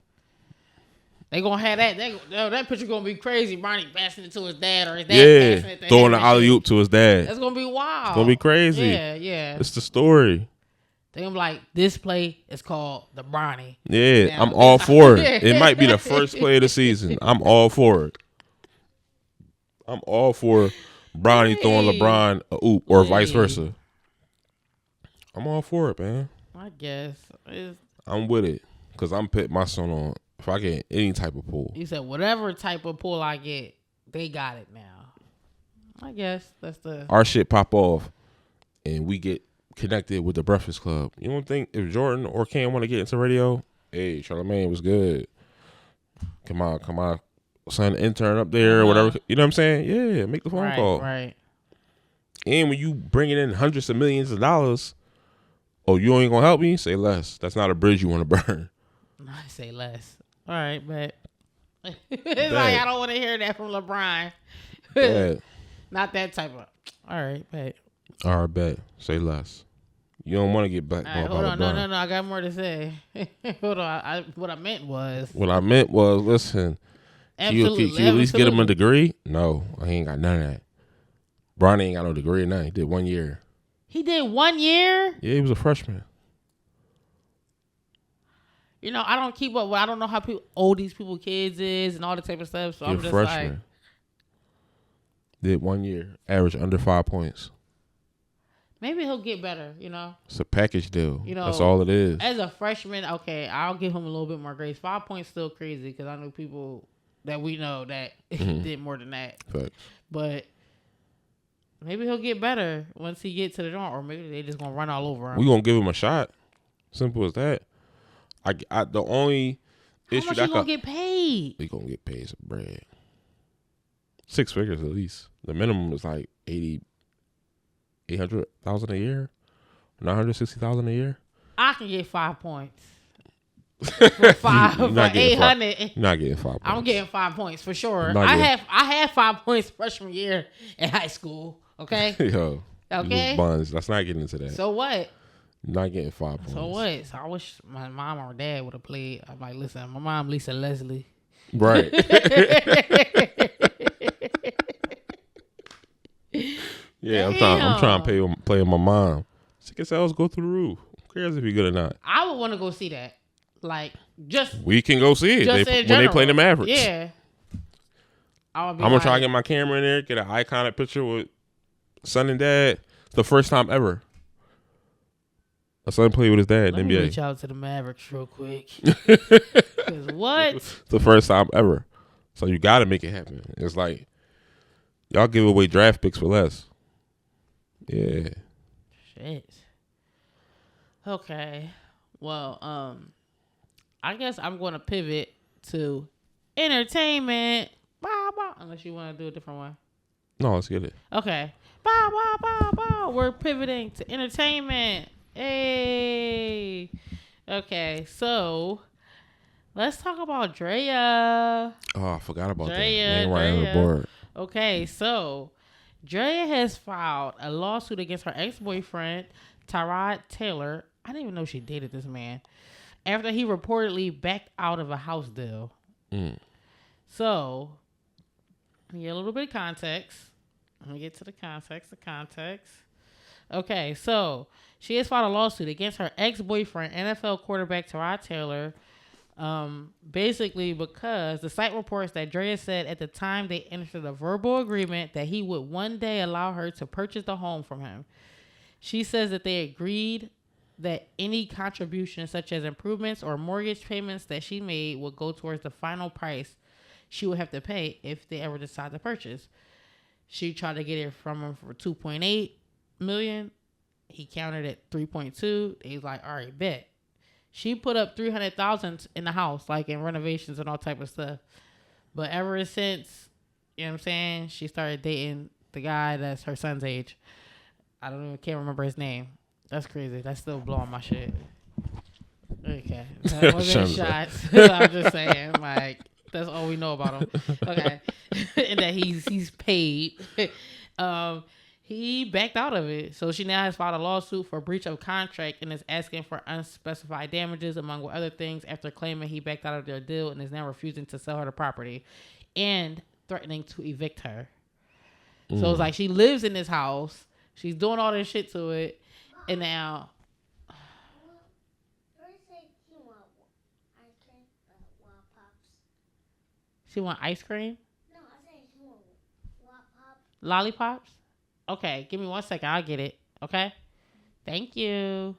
They gonna have that. That picture gonna be crazy. Bronny passing it to his dad, or his dad passing it to throwing him. the alley oop to his dad. That's gonna be wild. It's gonna be crazy. Yeah. It's the story. They gonna be like, this play is called the Bronny. Yeah, now, I'm all for it. It might be the first play of the season. I'm all for it. I'm all for Bronny throwing LeBron a oop or vice versa. I'm all for it, man. I guess I'm with it because I'm putting my son on. If I get any type of pool. You said whatever type of pool I get, they got it now. I guess that's our shit pop off, and we get connected with the Breakfast Club. You don't think if Jordan or Cam want to get into radio? Hey, Charlamagne was good. Come on, son, intern up there or whatever. You know what I'm saying? Yeah, make the phone call. Right. And when you bringing in hundreds of millions of dollars, oh, you ain't gonna help me? Say less. That's not a bridge you want to burn. I say less. All right, but it's like I don't want to hear that from LeBron. Not that type of. All right, bet. All right, bet. Say less. You don't want to get back. Right, hold on, no. I got more to say. Hold on. What I meant was. Listen. Can you at least get him a degree? No, I ain't got none of that. Bronny ain't got no degree or nothing. He did 1 year. He did 1 year? Yeah, he was a freshman. You know, I don't keep up with. I don't know how old these people kids is and all the type of stuff. So I'm just freshman. Like, did 1 year, average under 5 points. Maybe he'll get better. You know, it's a package deal. You know, that's all it is. As a freshman, okay, I'll give him a little bit more grace. 5 points still crazy because I know people that we know that did more than that. Facts. But maybe he'll get better once he gets to the joint, or maybe they just gonna run all over him. We gonna give him a shot. Simple as that. The only issue much that he gonna get paid? He gonna get paid some bread. 6 figures at least. The minimum is like 800,000 a year, 960,000 a year. I can get 5 points. For 800. You're not getting 5 points. I'm getting 5 points for sure. I had 5 points freshman year in high school. Okay. Yo. Okay. Buns. Let's not get into that. So what? Not getting 5 points. So what? So I wish my mom or dad would have played. I'm like, listen, my mom, Lisa Leslie. Right. Yeah, I'm trying to play with my mom. Ticket sales go through the roof. Who cares if you're good or not? I would want to go see that. Like, we can go see it when they play the Mavericks. Yeah. I'm gonna try to get my camera in there, get an iconic picture with son and dad. It's the first time ever a son played with his dad in the NBA. Reach out to the Mavericks real quick. Cause what? It's the first time ever. So you got to make it happen. It's like y'all give away draft picks for less. Yeah. Shit. Okay. Well, I guess I'm going to pivot to entertainment. Bah, bah. Unless you want to do a different one. No, let's get it. Okay. Bah, bah, bah, bah. We're pivoting to entertainment. Hey. Okay, so let's talk about Drea. Oh, I forgot about that. Name right on the board. Okay, so Drea has filed a lawsuit against her ex-boyfriend, Tyrod Taylor. I didn't even know she dated this man. After he reportedly backed out of a house deal. So, let me get a little bit of context. Let me get to the context. Okay, so she has filed a lawsuit against her ex-boyfriend, NFL quarterback Tyrod Taylor, basically because the site reports that Drea said at the time they entered a verbal agreement that he would one day allow her to purchase the home from him. She says that they agreed that any contributions such as improvements or mortgage payments that she made would go towards the final price she would have to pay if they ever decide to purchase. She tried to get it from him for $2.8 million. He countered at 3.2. He's like, all right, bet. She put up $300,000 in the house, like in renovations and all type of stuff. But ever since, you know what I'm saying, she started dating the guy that's her son's age. Can't remember his name. That's crazy. That's still blowing my shit. Okay. That wasn't shots. I'm just saying, like, that's all we know about him. Okay. And that he's paid. He backed out of it. So she now has filed a lawsuit for breach of contract and is asking for unspecified damages, among other things, after claiming he backed out of their deal and is now refusing to sell her the property and threatening to evict her. So it's like she lives in this house. She's doing all this shit to it. And now... She want ice cream? No, I said she want lollipops. Okay, give me 1 second. I'll get it. Okay? Thank you.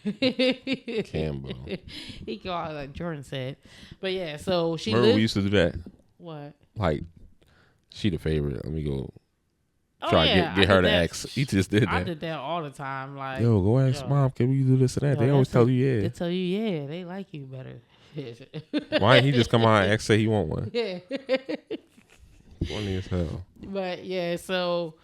Cambell. He called like Jordan said. But yeah, so she Remember we used to do that? What? Like, she the favorite. Let me go get her to ask. He just did that. I did that all the time. Like, yo, go ask mom, can we do this and that? They always tell you yeah. They tell you yeah. They like you better. Why didn't he just come out and say he want one? Yeah. Funny as hell. But so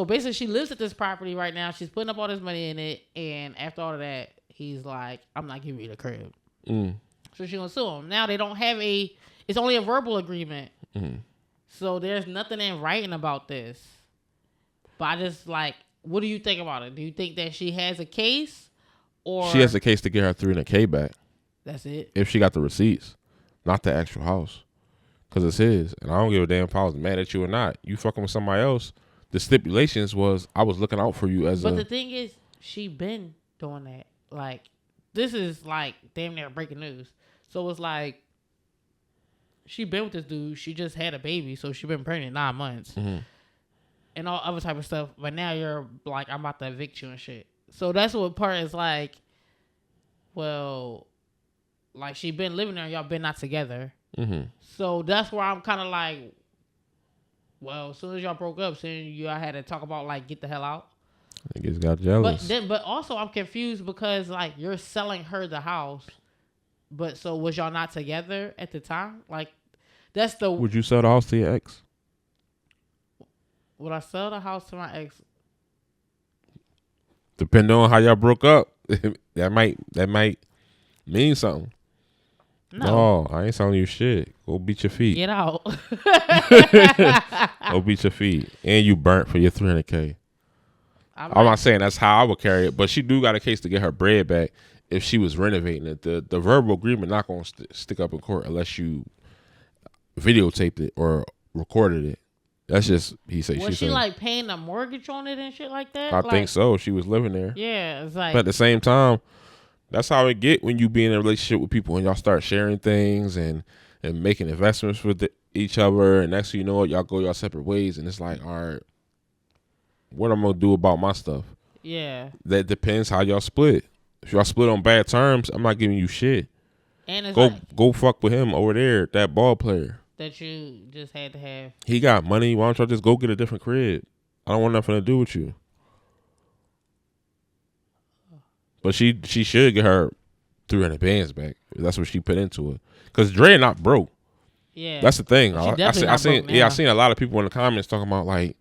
basically she lives at this property right now. She's putting up all this money in it, and after all of that, he's like, I'm not giving you the crib. So she's gonna sue him. Now they don't have it's only a verbal agreement. So there's nothing in writing about this. But I just like, what do you think about it? Do you think that she has a case, or she has a case to get her $300K back? That's it. If she got the receipts, not the actual house. Because it's his. And I don't give a damn if I was mad at you or not. You fucking with somebody else. The stipulations was I was looking out for you But the thing is, she been doing that. Like, this is like damn near breaking news. So it's like, she been with this dude. She just had a baby. So she been pregnant 9 months. And all other type of stuff. But now you're like, I'm about to evict you and shit. So that's what part is like, well... Like, she been living there, y'all been not together. So that's where I'm kind of like, well, as soon as y'all broke up, soon y'all had to talk about, like, get the hell out. I guess got jealous. But also I'm confused because, like, you're selling her the house. But so was y'all not together at the time? Like, that's the... Would you sell the house to your ex? Would I sell the house to my ex? Depending on how y'all broke up, that might mean something. No, I ain't selling you shit. Go beat your feet. Get out. Go beat your feet. And you burnt for your $300K. I'm not saying that's how I would carry it, but she do got a case to get her bread back if she was renovating it. The verbal agreement not going to stick up in court unless you videotaped it or recorded it. That's just he said. Was she like paying a mortgage on it and shit like that? I think so. She was living there. Yeah, it's like. But at the same time, that's how it get when you be in a relationship with people and y'all start sharing things and making investments with each other. And next thing you know, y'all go y'all separate ways. And it's like, all right, what I'm going to do about my stuff? Yeah. That depends how y'all split. If y'all split on bad terms, I'm not giving you shit. And it's go fuck with him over there, that ball player. That you just had to have. He got money. Why don't y'all just go get a different crib? I don't want nothing to do with you. But she should get her 300 bands back. That's what she put into it. Because Dre not broke. Yeah. That's the thing. I seen a lot of people in the comments talking about like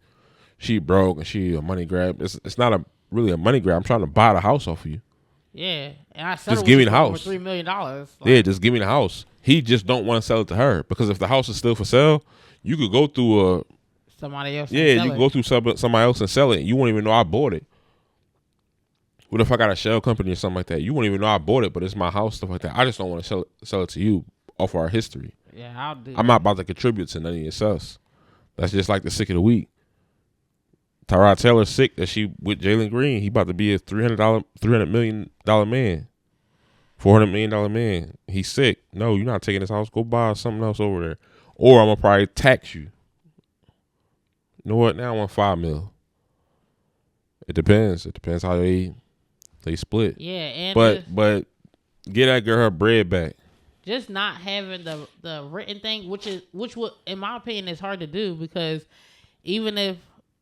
she broke and she a money grab. It's not really a money grab. I'm trying to buy the house off of you. Yeah. And I just give me the house. For $3 million. Like, yeah, just give me the house. He just don't want to sell it to her. Because if the house is still for sale, you could go through somebody else. Yeah, you could go through somebody else and sell it. And you won't even know I bought it. What if I got a shell company or something like that? You won't even know I bought it, but it's my house, stuff like that. I just don't want to sell it to you off our history. Yeah, I'll do. I'm not about to contribute to none of your stuff. That's just like the sick of the week. Tyrod Taylor's sick that she with Jalen Green. He about to be a $300 million man, $400 million man. He's sick. No, you're not taking his house. Go buy something else over there, or I'm gonna probably tax you. You know what? Now I want $5 million. It depends. It depends how they split. Yeah, and but get that girl her bread back. Just not having the written thing, which would, in my opinion, is hard to do because even if,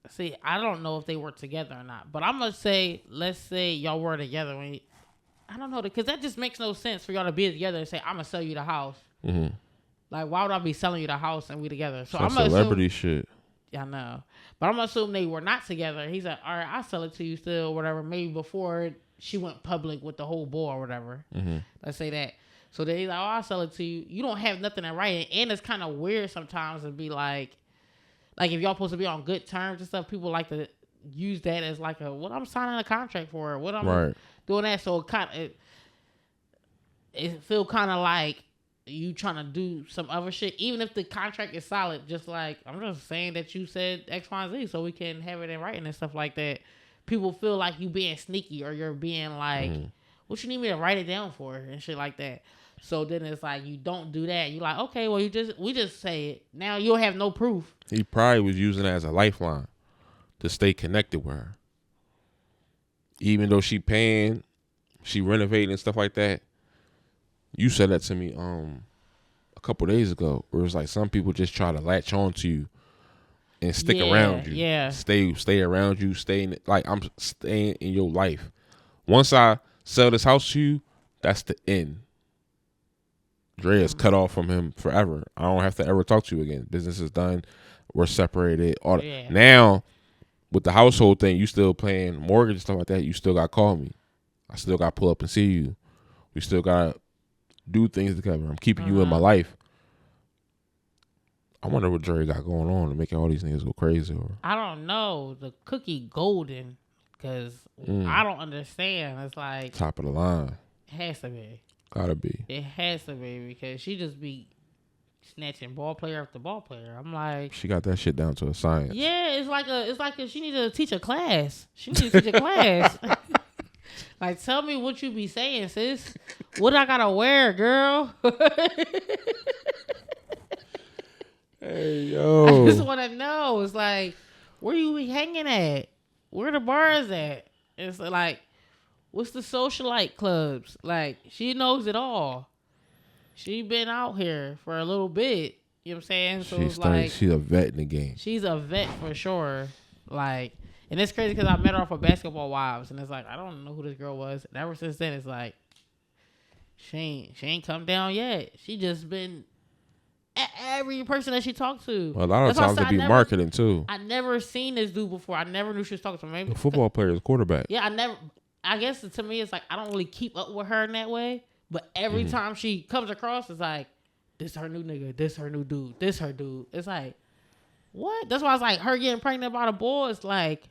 see, I don't know if they were together or not, but I'm gonna say, let's say y'all were together. I don't know, because that just makes no sense for y'all to be together and say, I'm gonna sell you the house. Mm-hmm. Like, why would I be selling you the house and we together? So I'm celebrity shit. Yeah, I know, but I'm gonna assume they were not together. He's like, all right, I'll sell it to you still, or whatever. Maybe before she went public with the whole bull or whatever. Mm-hmm. Let's say that. So then he's like, oh, I'll sell it to you. You don't have nothing in writing. And it's kind of weird sometimes to be like like if y'all supposed to be on good terms and stuff, people like to use that as like what I'm signing a contract for, what I'm doing that. So it feel kind of like you trying to do some other shit, even if the contract is solid. Just like I'm just saying that you said X, Y, and Z, so we can have it in writing and stuff like that. People feel like you being sneaky or you're being like, what you need me to write it down for and shit like that. So then it's like you don't do that. You like, okay, well we just say it. Now you'll have no proof. He probably was using it as a lifeline to stay connected with her. Even though she paying, she renovating and stuff like that. You said that to me a couple days ago, where it's like some people just try to latch on to you and stick around you. Yeah. Stay around you, I'm staying in your life. Once I sell this house to you, that's the end. Dre is cut off from him forever. I don't have to ever talk to you again. Business is done. We're separated. Now, with the household thing, you still paying mortgage and stuff like that, you still got to call me. I still got to pull up and see you. We still got to do things together. I'm keeping you in my life. I wonder what Dre got going on to make all these niggas go crazy. I don't know. The cookie golden, because I don't understand. It's like top of the line. It has to be. Gotta be. It has to be, because she just be snatching ball player after ball player. I'm like, she got that shit down to a science. Yeah, it's like she need to teach a class. She need to teach a class. Like, tell me what you be saying, sis. What I gotta wear, girl? Hey, yo. I just want to know. It's like, where you be hanging at? Where the bars at? It's like, what's the socialite clubs? Like, she knows it all. She been out here for a little bit. You know what I'm saying? So it's like, she's a vet in the game. She's a vet for sure. Like, and it's crazy because I met her off of Basketball Wives, and it's like, I don't know who this girl was. And ever since then, it's like, she ain't come down yet. She just been every person that she talked to. Well, a lot of times it be marketing too. I never seen this dude before. I never knew she was talking to him. Maybe a football player is quarterback. Yeah, I guess to me it's like I don't really keep up with her in that way. But every time she comes across, it's like, this her new nigga, this her new dude, this her dude. It's like, what? That's why it's like her getting pregnant by the boy. It's like,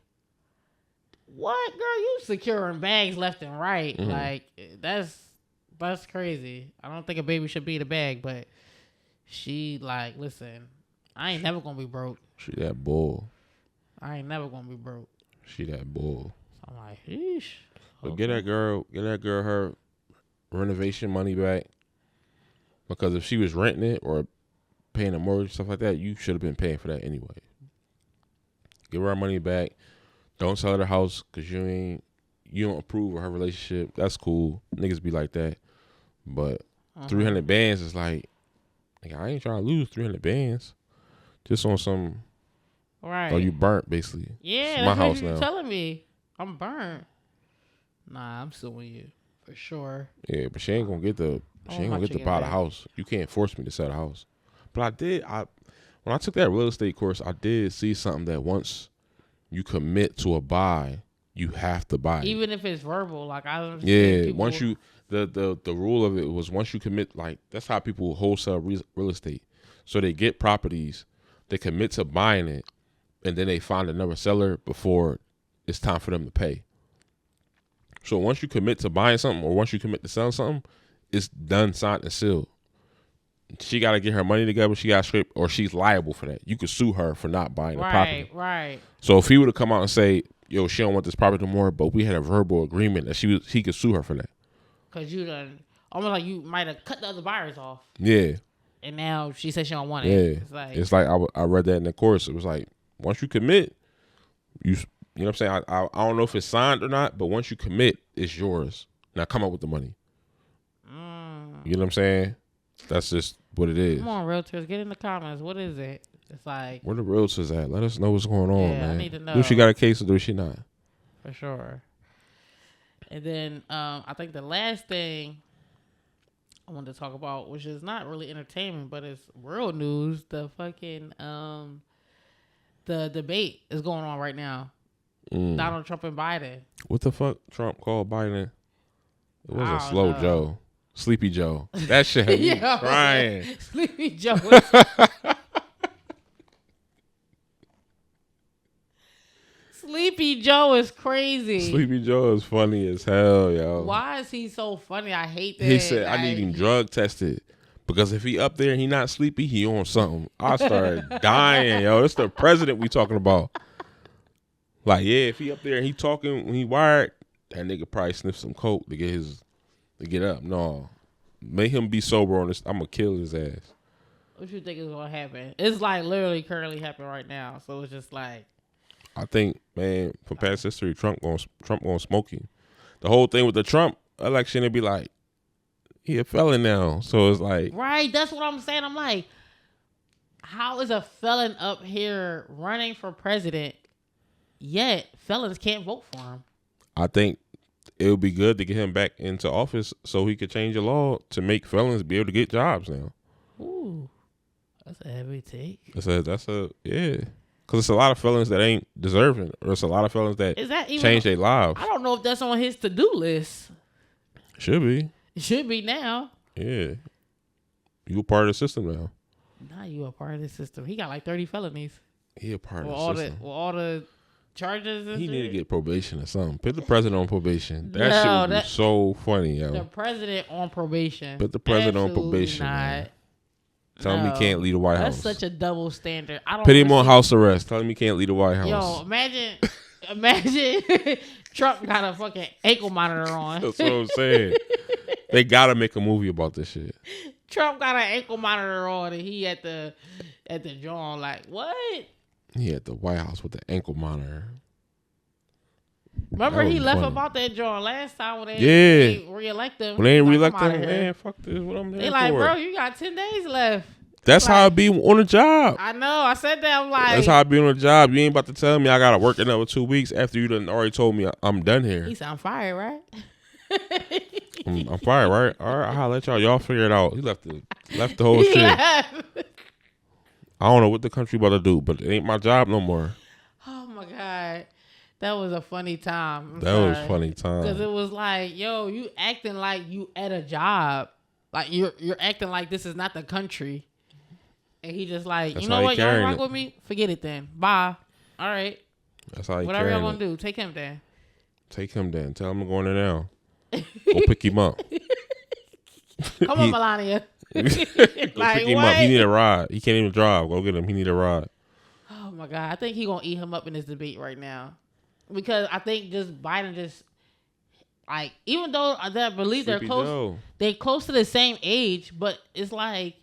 what, girl? You securing bags left and right. Like, that's crazy. I don't think a baby should be in a bag, but she like, listen, I ain't never gonna be broke. She that bull. I ain't never gonna be broke. She that bull. So I'm like, sheesh. But get that girl her renovation money back. Because if she was renting it or paying a mortgage, stuff like that, you should have been paying for that anyway. Give her money back. Don't sell her the house because you don't approve of her relationship. That's cool. Niggas be like that. But 300 bands is like, nigga, I ain't trying to lose 300 bands. Just on some. Right. Oh, you burnt, basically. Yeah, it's that's my what house you're now. telling me. I'm burnt. Nah, I'm suing you. For sure. Yeah, but she ain't gonna get to buy the house. You can't force me to sell the house. But when I took that real estate course, I did see something that once you commit to a buy, you have to buy it. Even if it's verbal, like I don't. Yeah, once you the rule of it was once you commit, like that's how people wholesale real estate. So they get properties, they commit to buying it, and then they find another seller before it's time for them to pay. So once you commit to buying something or once you commit to selling something, it's done, signed, and sealed. She got to get her money together. She got to scrape, or she's liable for that. You could sue her for not buying the property. Right. So if he would have come out and say, yo, she don't want this property no more, but we had a verbal agreement that he could sue her for that. Because you done, almost like you might have cut the other buyers off. Yeah. And now she said she don't want it. Yeah. It's like I read that in the course. It was like, once you commit, you know what I'm saying? I don't know if it's signed or not, but once you commit, it's yours. Now come up with the money. You know what I'm saying? That's just what it is. Come on, realtors, get in the comments. What is it? It's like, where the realtors at? Let us know what's going on, man. I need to know. Do she got a case or do she not? For sure. And then I think the last thing I wanted to talk about, which is not really entertainment, but it's real news. The fucking the debate is going on right now. Donald Trump and Biden. What the fuck Trump called Biden? It was a slow Joe. Sleepy Joe. That shit had me crying. Sleepy Joe. Sleepy Joe is crazy. Sleepy Joe is funny as hell, yo. Why is he so funny? I hate that. He said, I need him drug tested. Because if he up there and he not sleepy, he on something. I started dying, yo. It's the president we talking about. Like, yeah, if he up there and he talking when he wired, that nigga probably sniff some coke to get up. No. Make him be sober on this. I'm gonna kill his ass. What you think is gonna happen? It's like literally currently happening right now. So it's just like, I think, man, from past history, Trump gonna smoke him. The whole thing with the Trump election, it'd be like, he a felon now. So it's like, right, that's what I'm saying. I'm like, how is a felon up here running for president, yet felons can't vote for him? I think it would be good to get him back into office so he could change the law to make felons be able to get jobs now. Ooh, that's a heavy take. That's a yeah. Because it's a lot of felons that ain't deserving. Or it's a lot of felons that change their lives. I don't know if that's on his to-do list. Should be. It should be now. Yeah. You a part of the system now. Nah, you a part of the system. He got like 30 felonies. He a part of the system. With all the charges and he shit. Need to get probation or something. Put the president on probation. That shit would be so funny, yo. The president on probation. Put the president on probation. Man. Tell him he can't leave the White House. That's such a double standard. I don't put him on house arrest. Tell him he can't leave the White House. Yo, imagine Trump got a fucking ankle monitor on. That's what I'm saying. They gotta make a movie about this shit. Trump got an ankle monitor on and he at the joint like, what? He at the White House with the ankle monitor. Remember he left about that joint last time when they re-elect him. When they ain't re-elect him, man, fuck this. What I'm there They like, for? bro, you got 10 days left. That's how I be on the job. I know. I said that. I'm like, that's how I be on the job. You ain't about to tell me I gotta work another 2 weeks after you done already told me I'm done here. He said I'm fired, right? I'm fired, right? All right, I'll let y'all figure it out. He left the whole shit. Left. I don't know what the country about to do, but it ain't my job no more. Oh my God. That was a funny time. That was funny time. Because it was like, yo, you acting like you at a job. Like you're acting like this is not the country. And he just like, that's you know what, y'all rock with me? Forget it then. Bye. All right. That's how he whatever y'all gonna do, take him then. Take him then. Tell him I'm going there now. Go pick him up. Come on, Melania. Go pick him up. He need a ride. He can't even drive. Go get him. He need a ride. Oh my God. I think he gonna eat him up in this debate right now. Because I think just Biden just like, even though I believe they're close to the same age, but it's like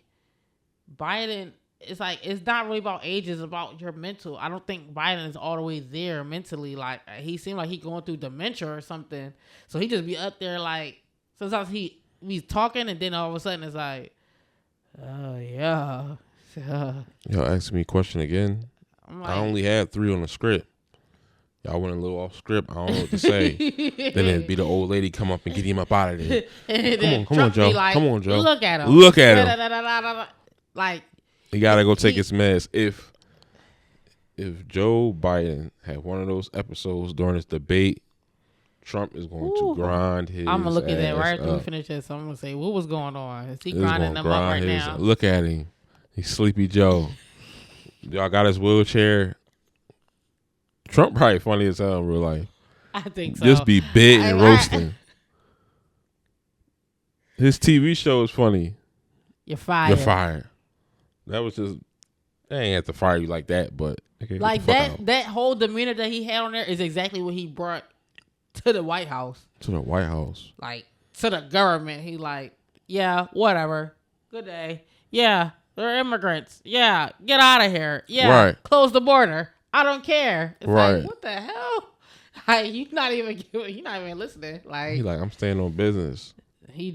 Biden, it's like it's not really about age, it's about your mental. I don't think Biden is all the way there mentally. Like he seemed like he going through dementia or something. So he just be up there like sometimes he's talking and then all of a sudden it's like, oh yeah. Y'all ask me a question again. Like, I only had 3 on the script. Y'all went a little off script. I don't know what to say. Then it'd be the old lady come up and get him up out of there. Come on, Joe. Like, come on, Joe. Look at him. Look at him. Like he gotta go take his meds. If Joe Biden had one of those episodes during this debate, Trump is going to grind his. I'm gonna look at that right up. after we finish this. So I'm gonna say, what was going on? Is he grinding them up right now? Look at him. He's Sleepy Joe. Y'all got his wheelchair. Trump probably funny as hell in real life. I think so. Just be big and roasting. His TV show is funny. You're fired. You're fired. That was just, they ain't have to fire you like that, but okay, like that whole demeanor that he had on there is exactly what he brought to the White House. To the White House. Like to the government. He like, yeah, whatever. Good day. Yeah, they're immigrants. Yeah, get out of here. Yeah, right. Close the border. I don't care. It's like, what the hell? Like, you're not even listening. Like, he like, I'm staying on business. He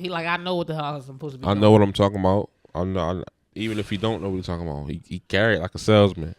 like, I know what the hell I'm supposed to be doing. I know what I'm talking about. I'm not, even if he don't know what he's talking about, he carry it like a salesman.